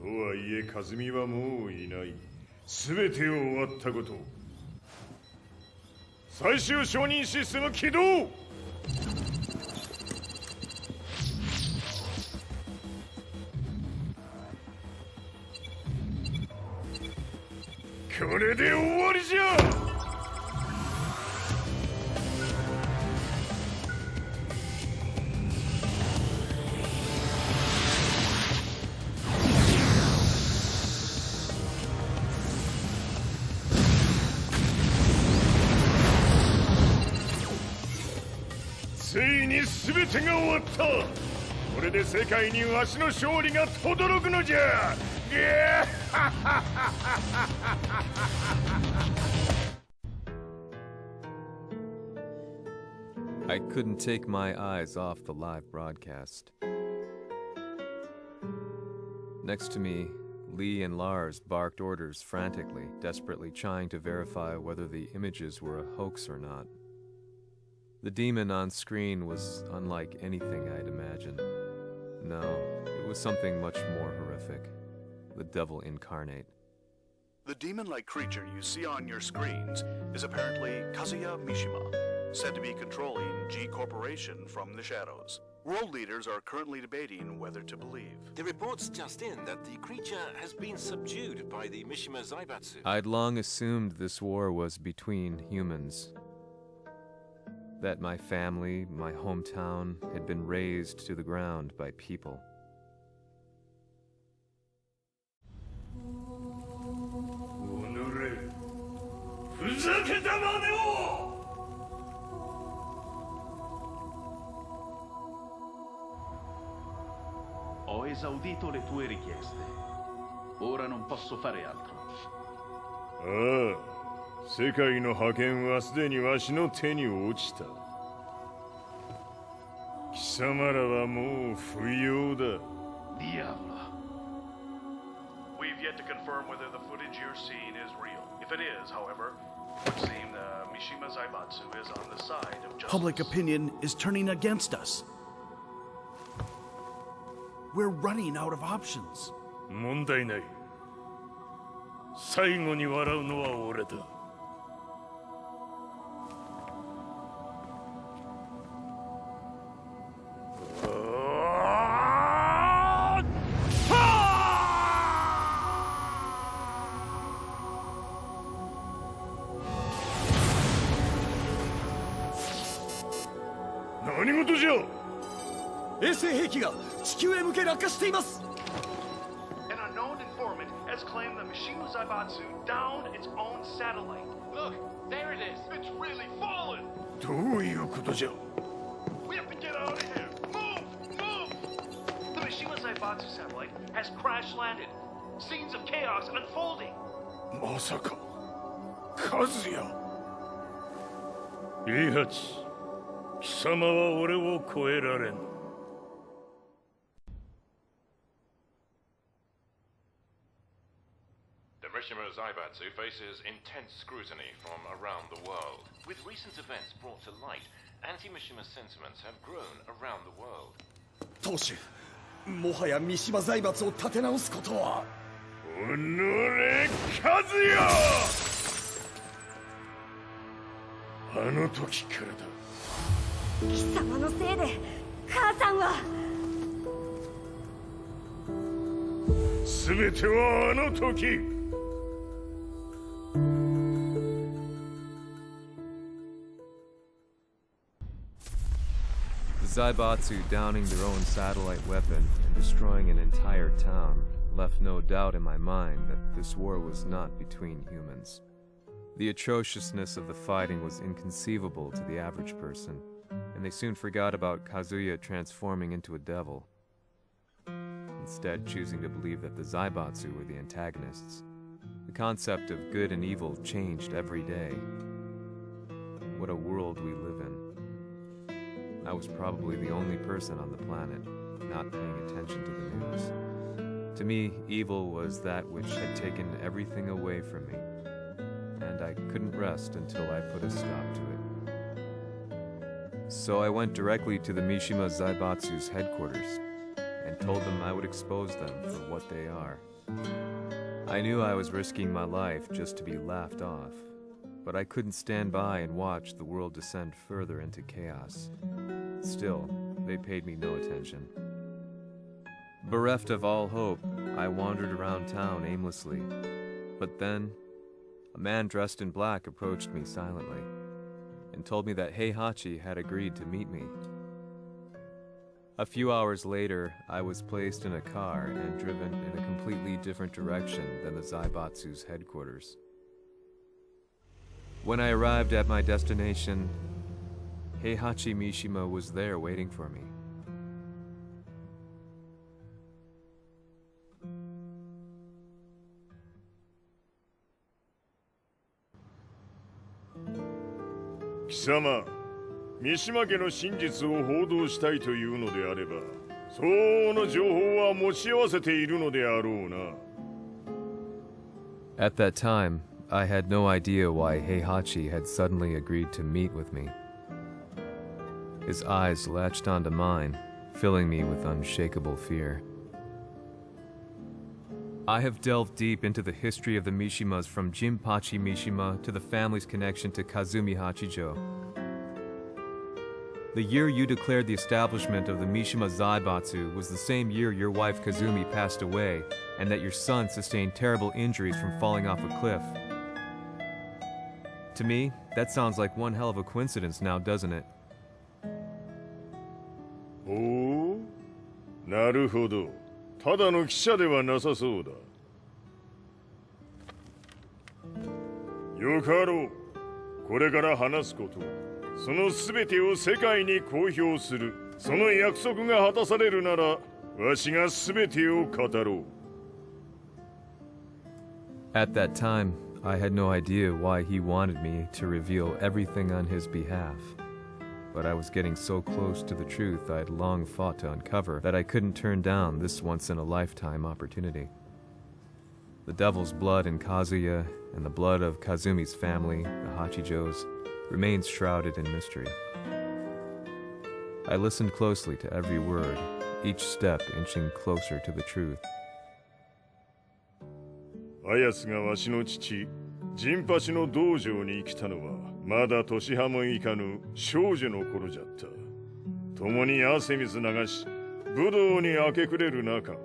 はいえ和美はもういない。全てを終わったこと。最終承認システム起動。これで終わりじゃ。ついに全てが終わった。これで世界にわしの勝利が轟くのじゃ。I couldn't take my eyes off the live broadcast. Next to me, Lee and Lars barked orders frantically, desperately trying to verify whether the images were a hoax or not. The demon on screen was unlike anything I'd imagined. No, it was something much more horrific. The devil incarnate. The demon-like creature you see on your screens is apparently Kazuya Mishima, said to be controlling G Corporation from the shadows. World leaders are currently debating whether to believe. The reports just in that the creature has been subdued by the Mishima Zaibatsu. I'd long assumed this war was between humans. That my family, my hometown, had been razed to the ground by people. Ho esaudito le tue richieste. Ora non posso fare altro. ああ、世界の覇権はすでにわしの手に落ちた。貴様らはもう不要だ。Diavolo. We've yet to confirm whether the footage you're seeing is real. If it is, however, it would seem the Mishima Zaibatsu is on the side of justice. Public opinion is turning against us. We're running out of options. 問題ない。最後に笑うのは俺だ。何事じゃ。衛星兵器が地球へ向け落下しています。 An unknown informant has claimed the Mishima Zaibatsu downed its own satellite. Look, there it is. It's really fallen. どういうことじゃ。 We have to get out of here. Move! The Mishima Zaibatsu satellite has crash landed. Scenes of chaos unfolding. まさか、和也。平八、貴様は俺を超えられん。The Mishima Zaibatsu faces intense scrutiny from around the world. With recent events brought to light, anti-Mishima sentiments have grown around the world. 当主、もはや三島財閥を立て直すことは。おのれ、和也！あの時からだ。貴様のせいで母さんは。全てはあの時。The Zaibatsu downing their own satellite weapon and destroying an entire town left no doubt in my mind that this war was not between humans. The atrociousness of the fighting was inconceivable to the average person, and they soon forgot about Kazuya transforming into a devil, instead choosing to believe that the Zaibatsu were the antagonists. The concept of good and evil changed every day. What a world we live in. I was probably the only person on the planet not paying attention to the news. To me, evil was that which had taken everything away from me, and I couldn't rest until I put a stop to it. So I went directly to the Mishima Zaibatsu's headquarters and told them I would expose them for what they are. I knew I was risking my life just to be laughed off, but I couldn't stand by and watch the world descend further into chaos. Still, they paid me no attention. Bereft of all hope, I wandered around town aimlessly. But then, a man dressed in black approached me silently and told me that Heihachi had agreed to meet me. A few hours later, I was placed in a car and driven in a completely different direction than the Zaibatsu's headquarters. When I arrived at my destination, Heihachi Mishima was there waiting for me. 貴様、三島家の真実を報道したいというのであれば、相応の情報は持ち合わせているのであろうな。 At that time, I had no idea why Heihachi had suddenly agreed to meet with me. His eyes latched onto mine, filling me with unshakable fear. I have delved deep into the history of the Mishimas from Jinpachi Mishima to the family's connection to Kazumi Hachijo. The year you declared the establishment of the Mishima Zaibatsu was the same year your wife Kazumi passed away, and that your son sustained terrible injuries from falling off a cliff. To me, that sounds like one hell of a coincidence now, doesn't it? おお、なるほど。ただの記者ではなさそうだ。よかろう。これから話すこと、その全てを世界に公表する、その約束が果たされるなら、わしが全てを語ろう。At that time, I had no idea why he wanted me to reveal everything on his behalf. But I was getting so close to the truth I'd long fought to uncover that I couldn't turn down this once-in-a-lifetime opportunity. The devil's blood in Kazuya and the blood of Kazumi's family, the Hachijos, remains shrouded in mystery. I listened closely to every word, each step inching closer to the truth. あやつがわしの父、陣八の道場に来たのは、まだ年端もいかぬ少女の頃じゃった。共に汗水流し、武道に明け暮れる中、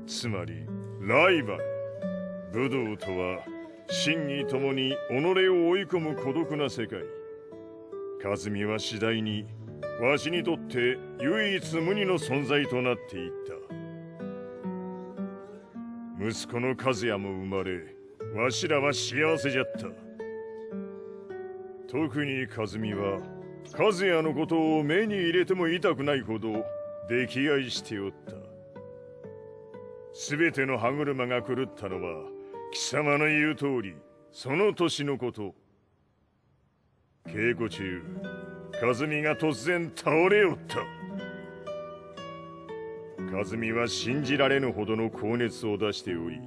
つまりライバル。武道とは、真偽ともに己を追い込む孤独な世界。和美は次第に、わしにとって唯一無二の存在となっていった。息子の和也も生まれ、わしらは幸せじゃった。特に和美は、和也のことを目に入れても痛くないほど溺愛しておった。すべての歯車が狂ったのは、貴様の言う通り、その年のこと。稽古中、和美が突然倒れおった。和美は信じられぬほどの高熱を出しており、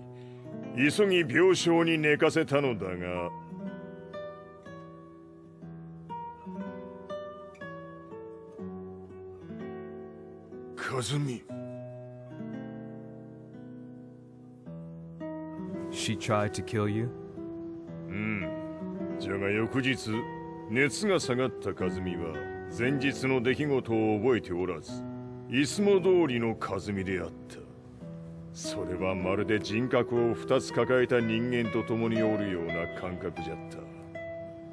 急ぎ病床に寝かせたのだが、和美。She tried to kill you? じゃが翌日、熱が下がった和美は前日の出来事を覚えておらず、いつも通りの和美であった。それはまるで人格を2つ抱えた人間と共におるような感覚じゃった。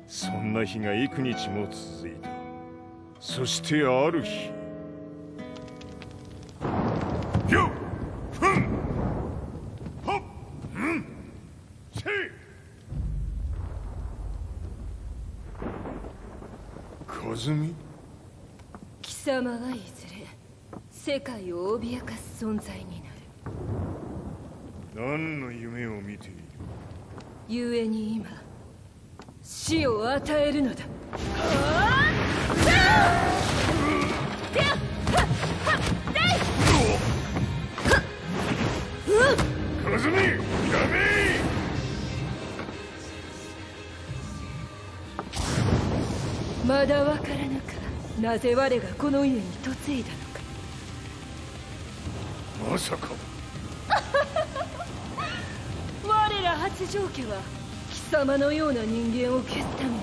そんな日が幾日も続いた。そしてある日、よっふんほっんせい和美。貴様はいずれ世界を脅かす存在になる。何の夢を見ている？故に今死を与えるのだ。和美、やめ！まだわからぬか。なぜ我がこの家に嫁いだのか。まさか。我ら八丈家は貴様のような人間を消すために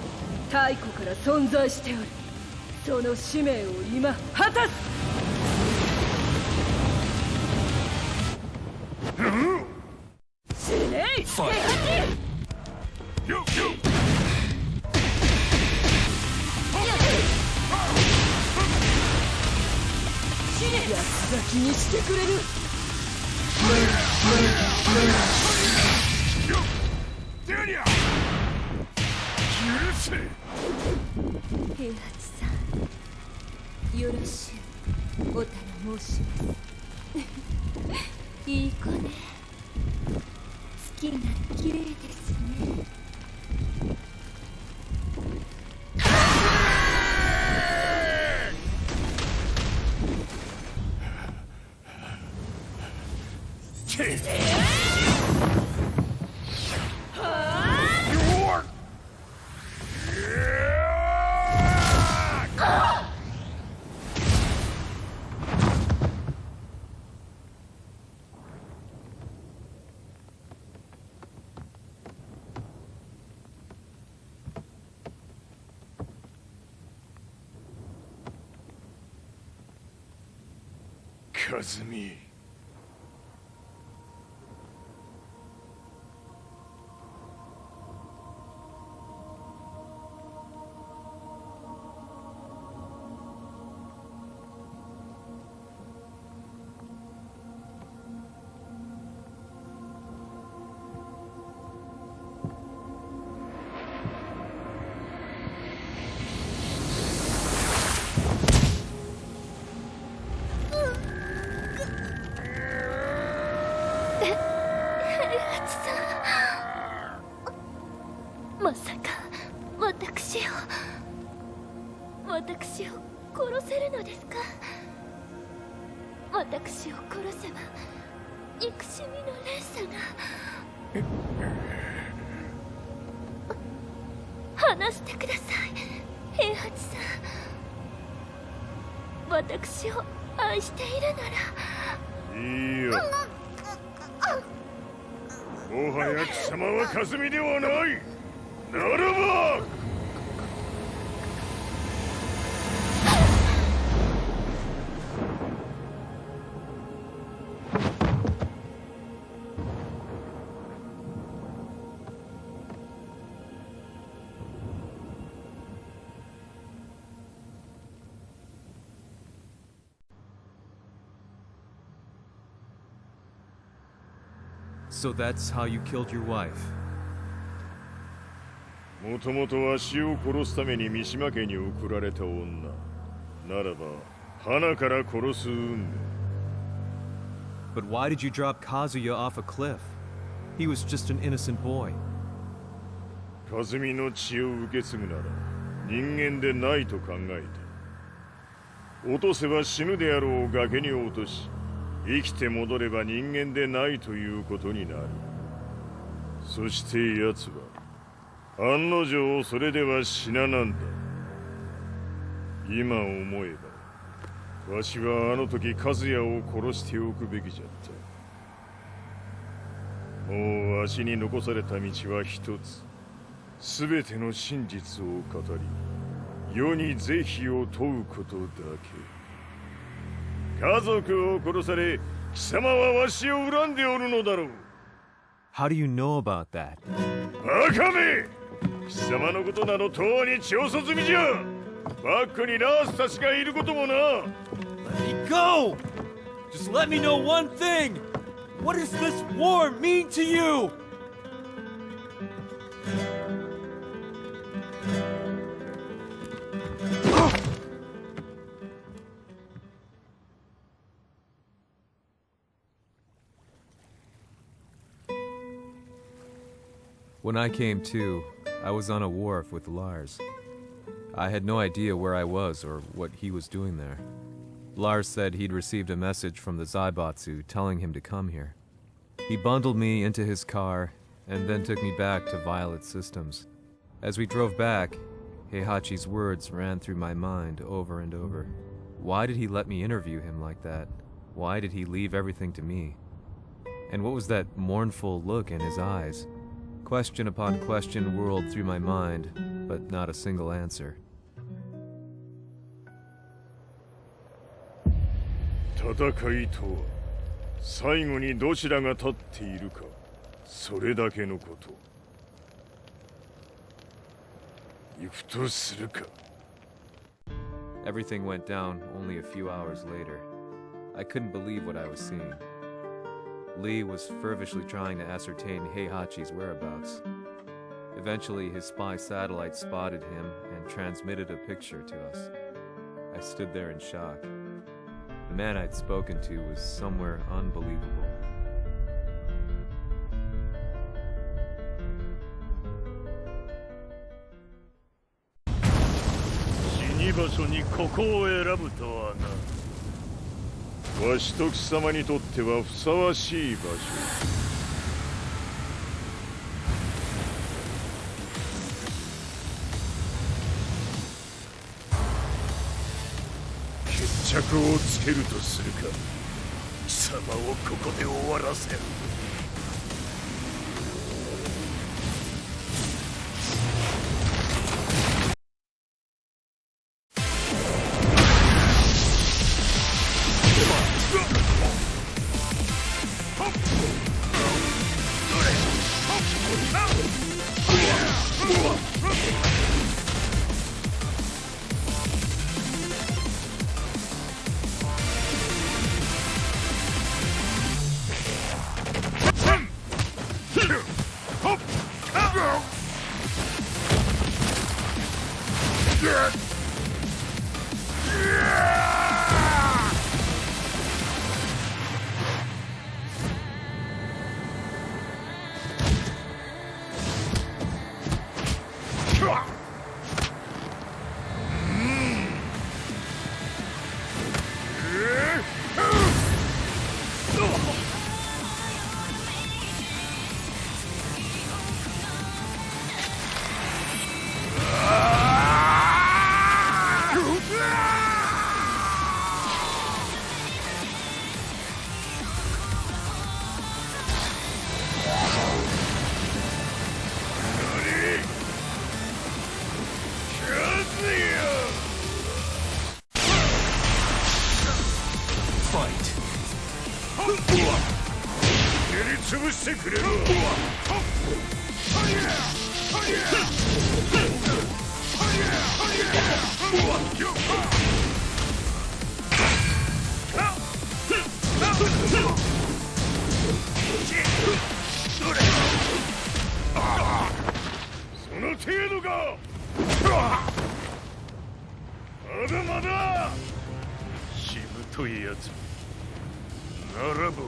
太古から存在しておる。その使命を今果たす。死ねい、平八！安咲きにしてくれる。平八さん、よろしゅうお頼申します。いい子ね。月が綺麗ですね。和美。まさか私を殺せるのですか？私を殺せば憎しみの連鎖が話してください、平八さん。私を愛しているならいいよ。もはや貴様は和美ではない。ならばSo that's how you killed your wife. もともとわしを殺すために三島家に送られた女ならば花から殺す運命。 But why did you drop Kazuya off a cliff? He was just an innocent boy. 和美の血を受け継ぐなら人間でないと考えた。落とせば死ぬであろう崖に落とし、生きて戻れば人間でないということになる。そして奴は案の定それでは死ななんだ。今思えばわしはあの時和也を殺しておくべきじゃった。もうわしに残された道は一つ。全ての真実を語り世に是非を問うことだけ。家族を殺され貴様はわしを恨んでおるのだろう。 How do you know about that? バカめ！貴様のことなどとうに調査済みじゃ。バックにラースたちがいることもな。 Let me go! Just let me know one thing! What does this war mean to you? When I came to, I was on a wharf with Lars. I had no idea where I was or what he was doing there. Lars said he'd received a message from the Zaibatsu telling him to come here. He bundled me into his car and then took me back to Violet Systems. As we drove back, Heihachi's words ran through my mind over and over. Why did he let me interview him like that? Why did he leave everything to me? And what was that mournful look in his eyes? Question upon question whirled through my mind, but not a single answer. 戦いとは最後にどちらが立っているか、それだけのこと。行くとするか。 Everything went down only a few hours later. I couldn't believe what I was seeing. Lee was feverishly trying to ascertain Heihachi's whereabouts. Eventually, his spy satellite spotted him and transmitted a picture to us. I stood there in shock. The man I'd spoken to was somewhere unbelievable. 死に場所にここを選ぶとはな。わしと貴様にとってはふさわしい場所。決着をつけるとするか。貴様をここで終わらせる。潰してくれるわ。その程度か。まだまだ。しぶといやつ。並ぶ。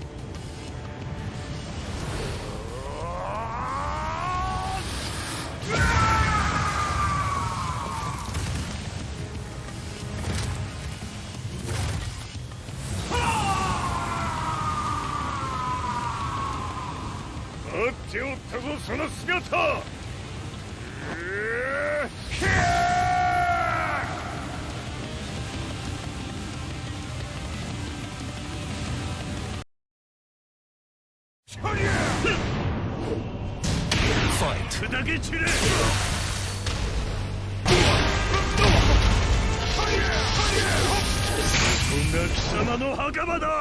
待っておったぞその姿。砕け散れ。こんな貴様の墓場だ。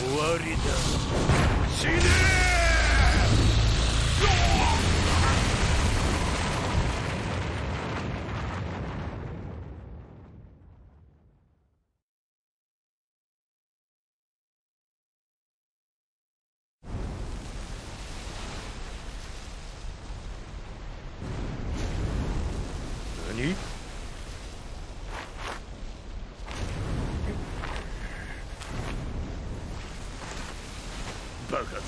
終わりだ。死ね。何？バカだ。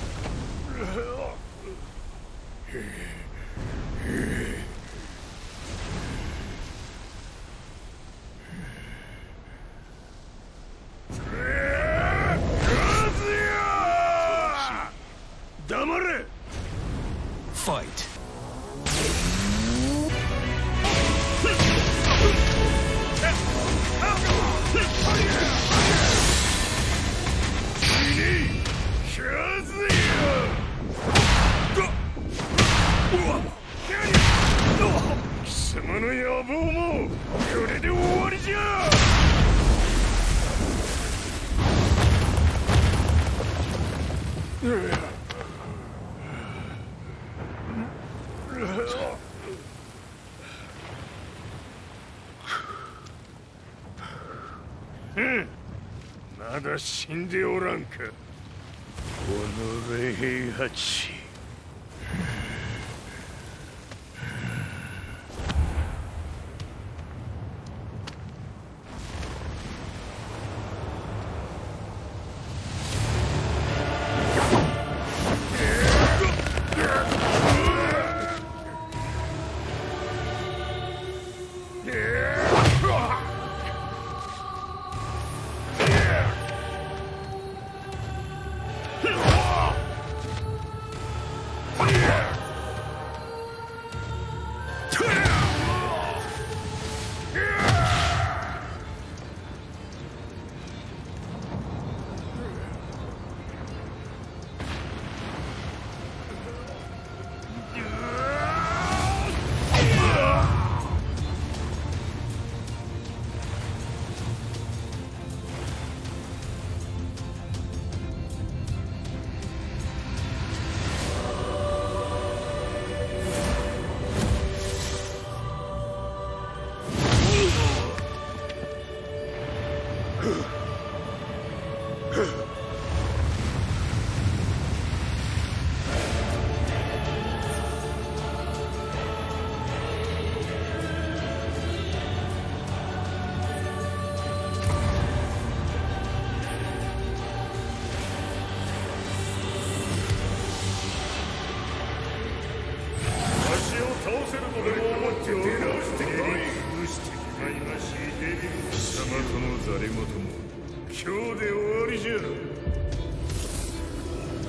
黙れ！ファイト。貴様の野望もこれで終わりじゃ。まだ死んでおらんか。おのれ平八。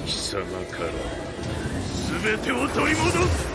貴様から全てを取り戻す。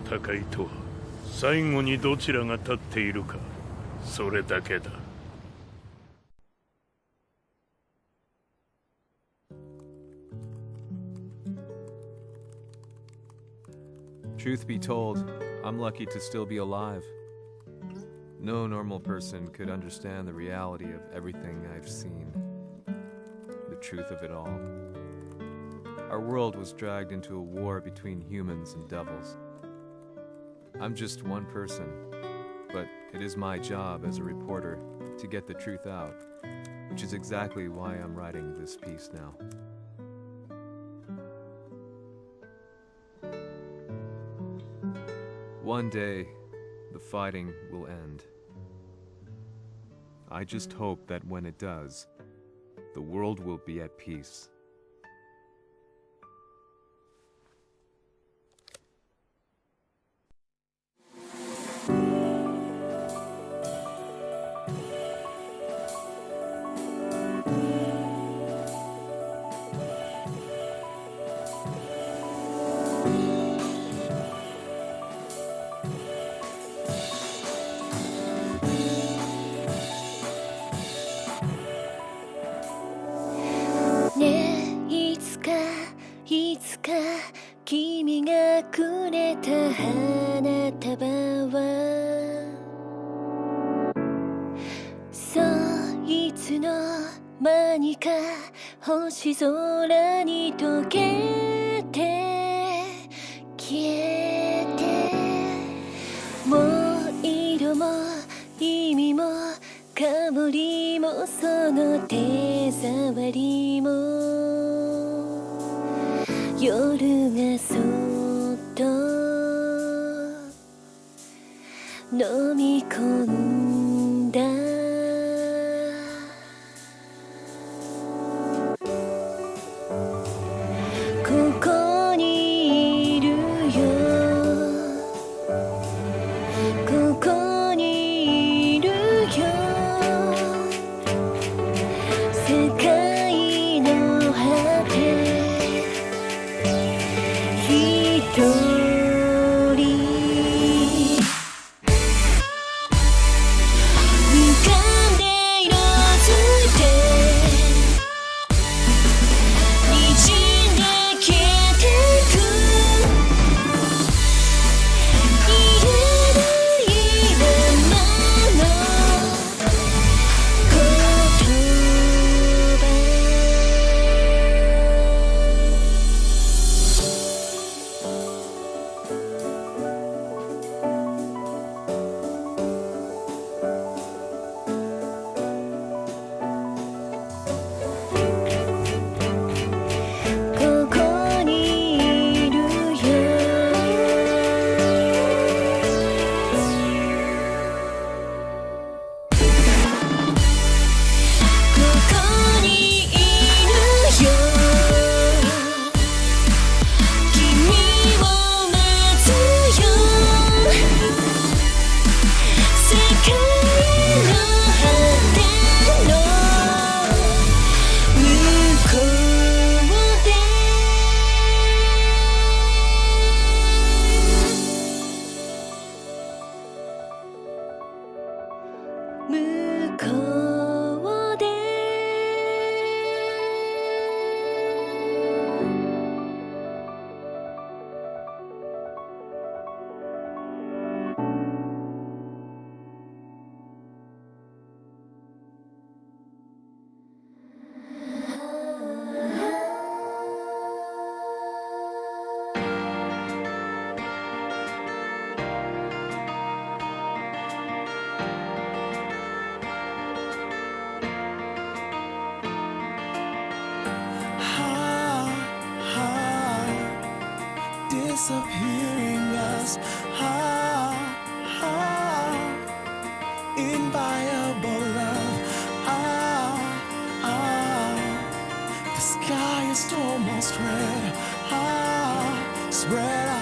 戦いとは最後にどちらが立っているか、それだけだ。Truth be told, I'm lucky to still be alive. No normal person could understand the reality of everything I've seen. The truth of it all. Our world was dragged into a war between humans and devils. I'm just one person, but it is my job as a reporter to get the truth out, which is exactly why I'm writing this piece now. One day, the fighting will end. I just hope that when it does, the world will be at peace. disappearing us. Inviolable love. The sky is almost red. Spread out.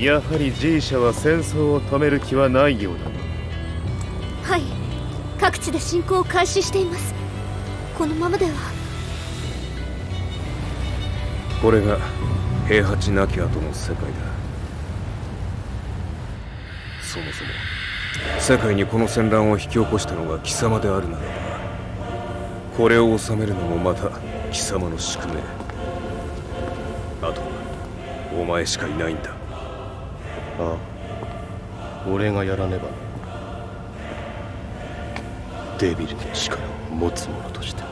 やはり G 社は戦争を止める気はないようだな。はい、各地で侵攻を開始しています。このままでは。これが平八なき後の世界だ。そもそも世界にこの戦乱を引き起こしたのが貴様であるならば、これを収めるのもまた貴様の宿命。あとはお前しかいないんだ。ああ、俺がやらねば。デビルの力を持つ者として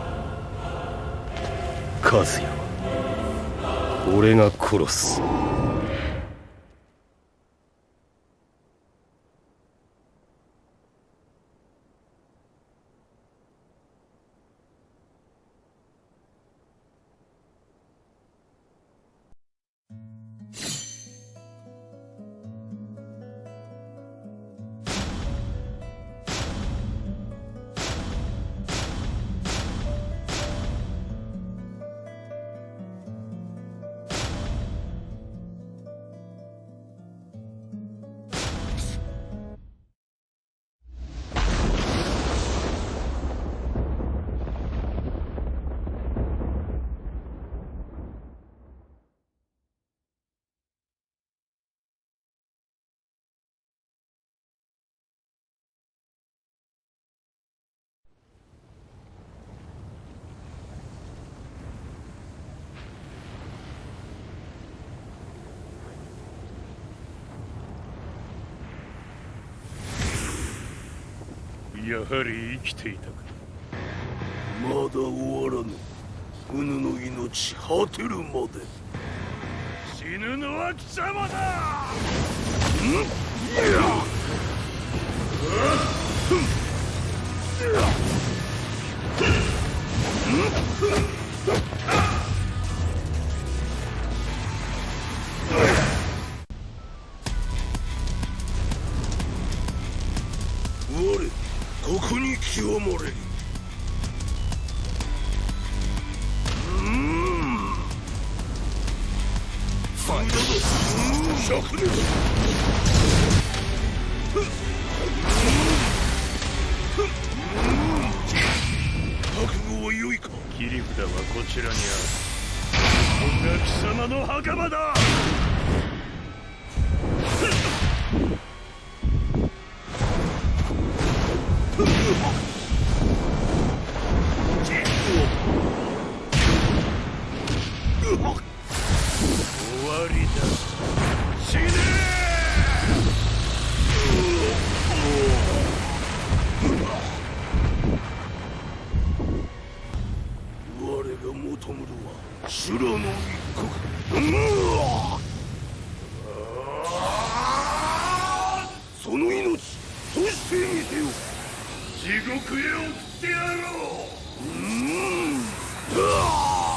カズヤは俺が殺す。やはり生きていたか。まだ終わらぬ。うぬの命果てるまで。死ぬのは貴様だ。我、国を漏れ。ファイト灼熱。覚悟は良いか。切り札はこちらにある。こんな貴様の墓場だ。終わりだ。死ね我が求むるは修羅の一刻。その命そしてみせよ。地獄へ送ってやろう。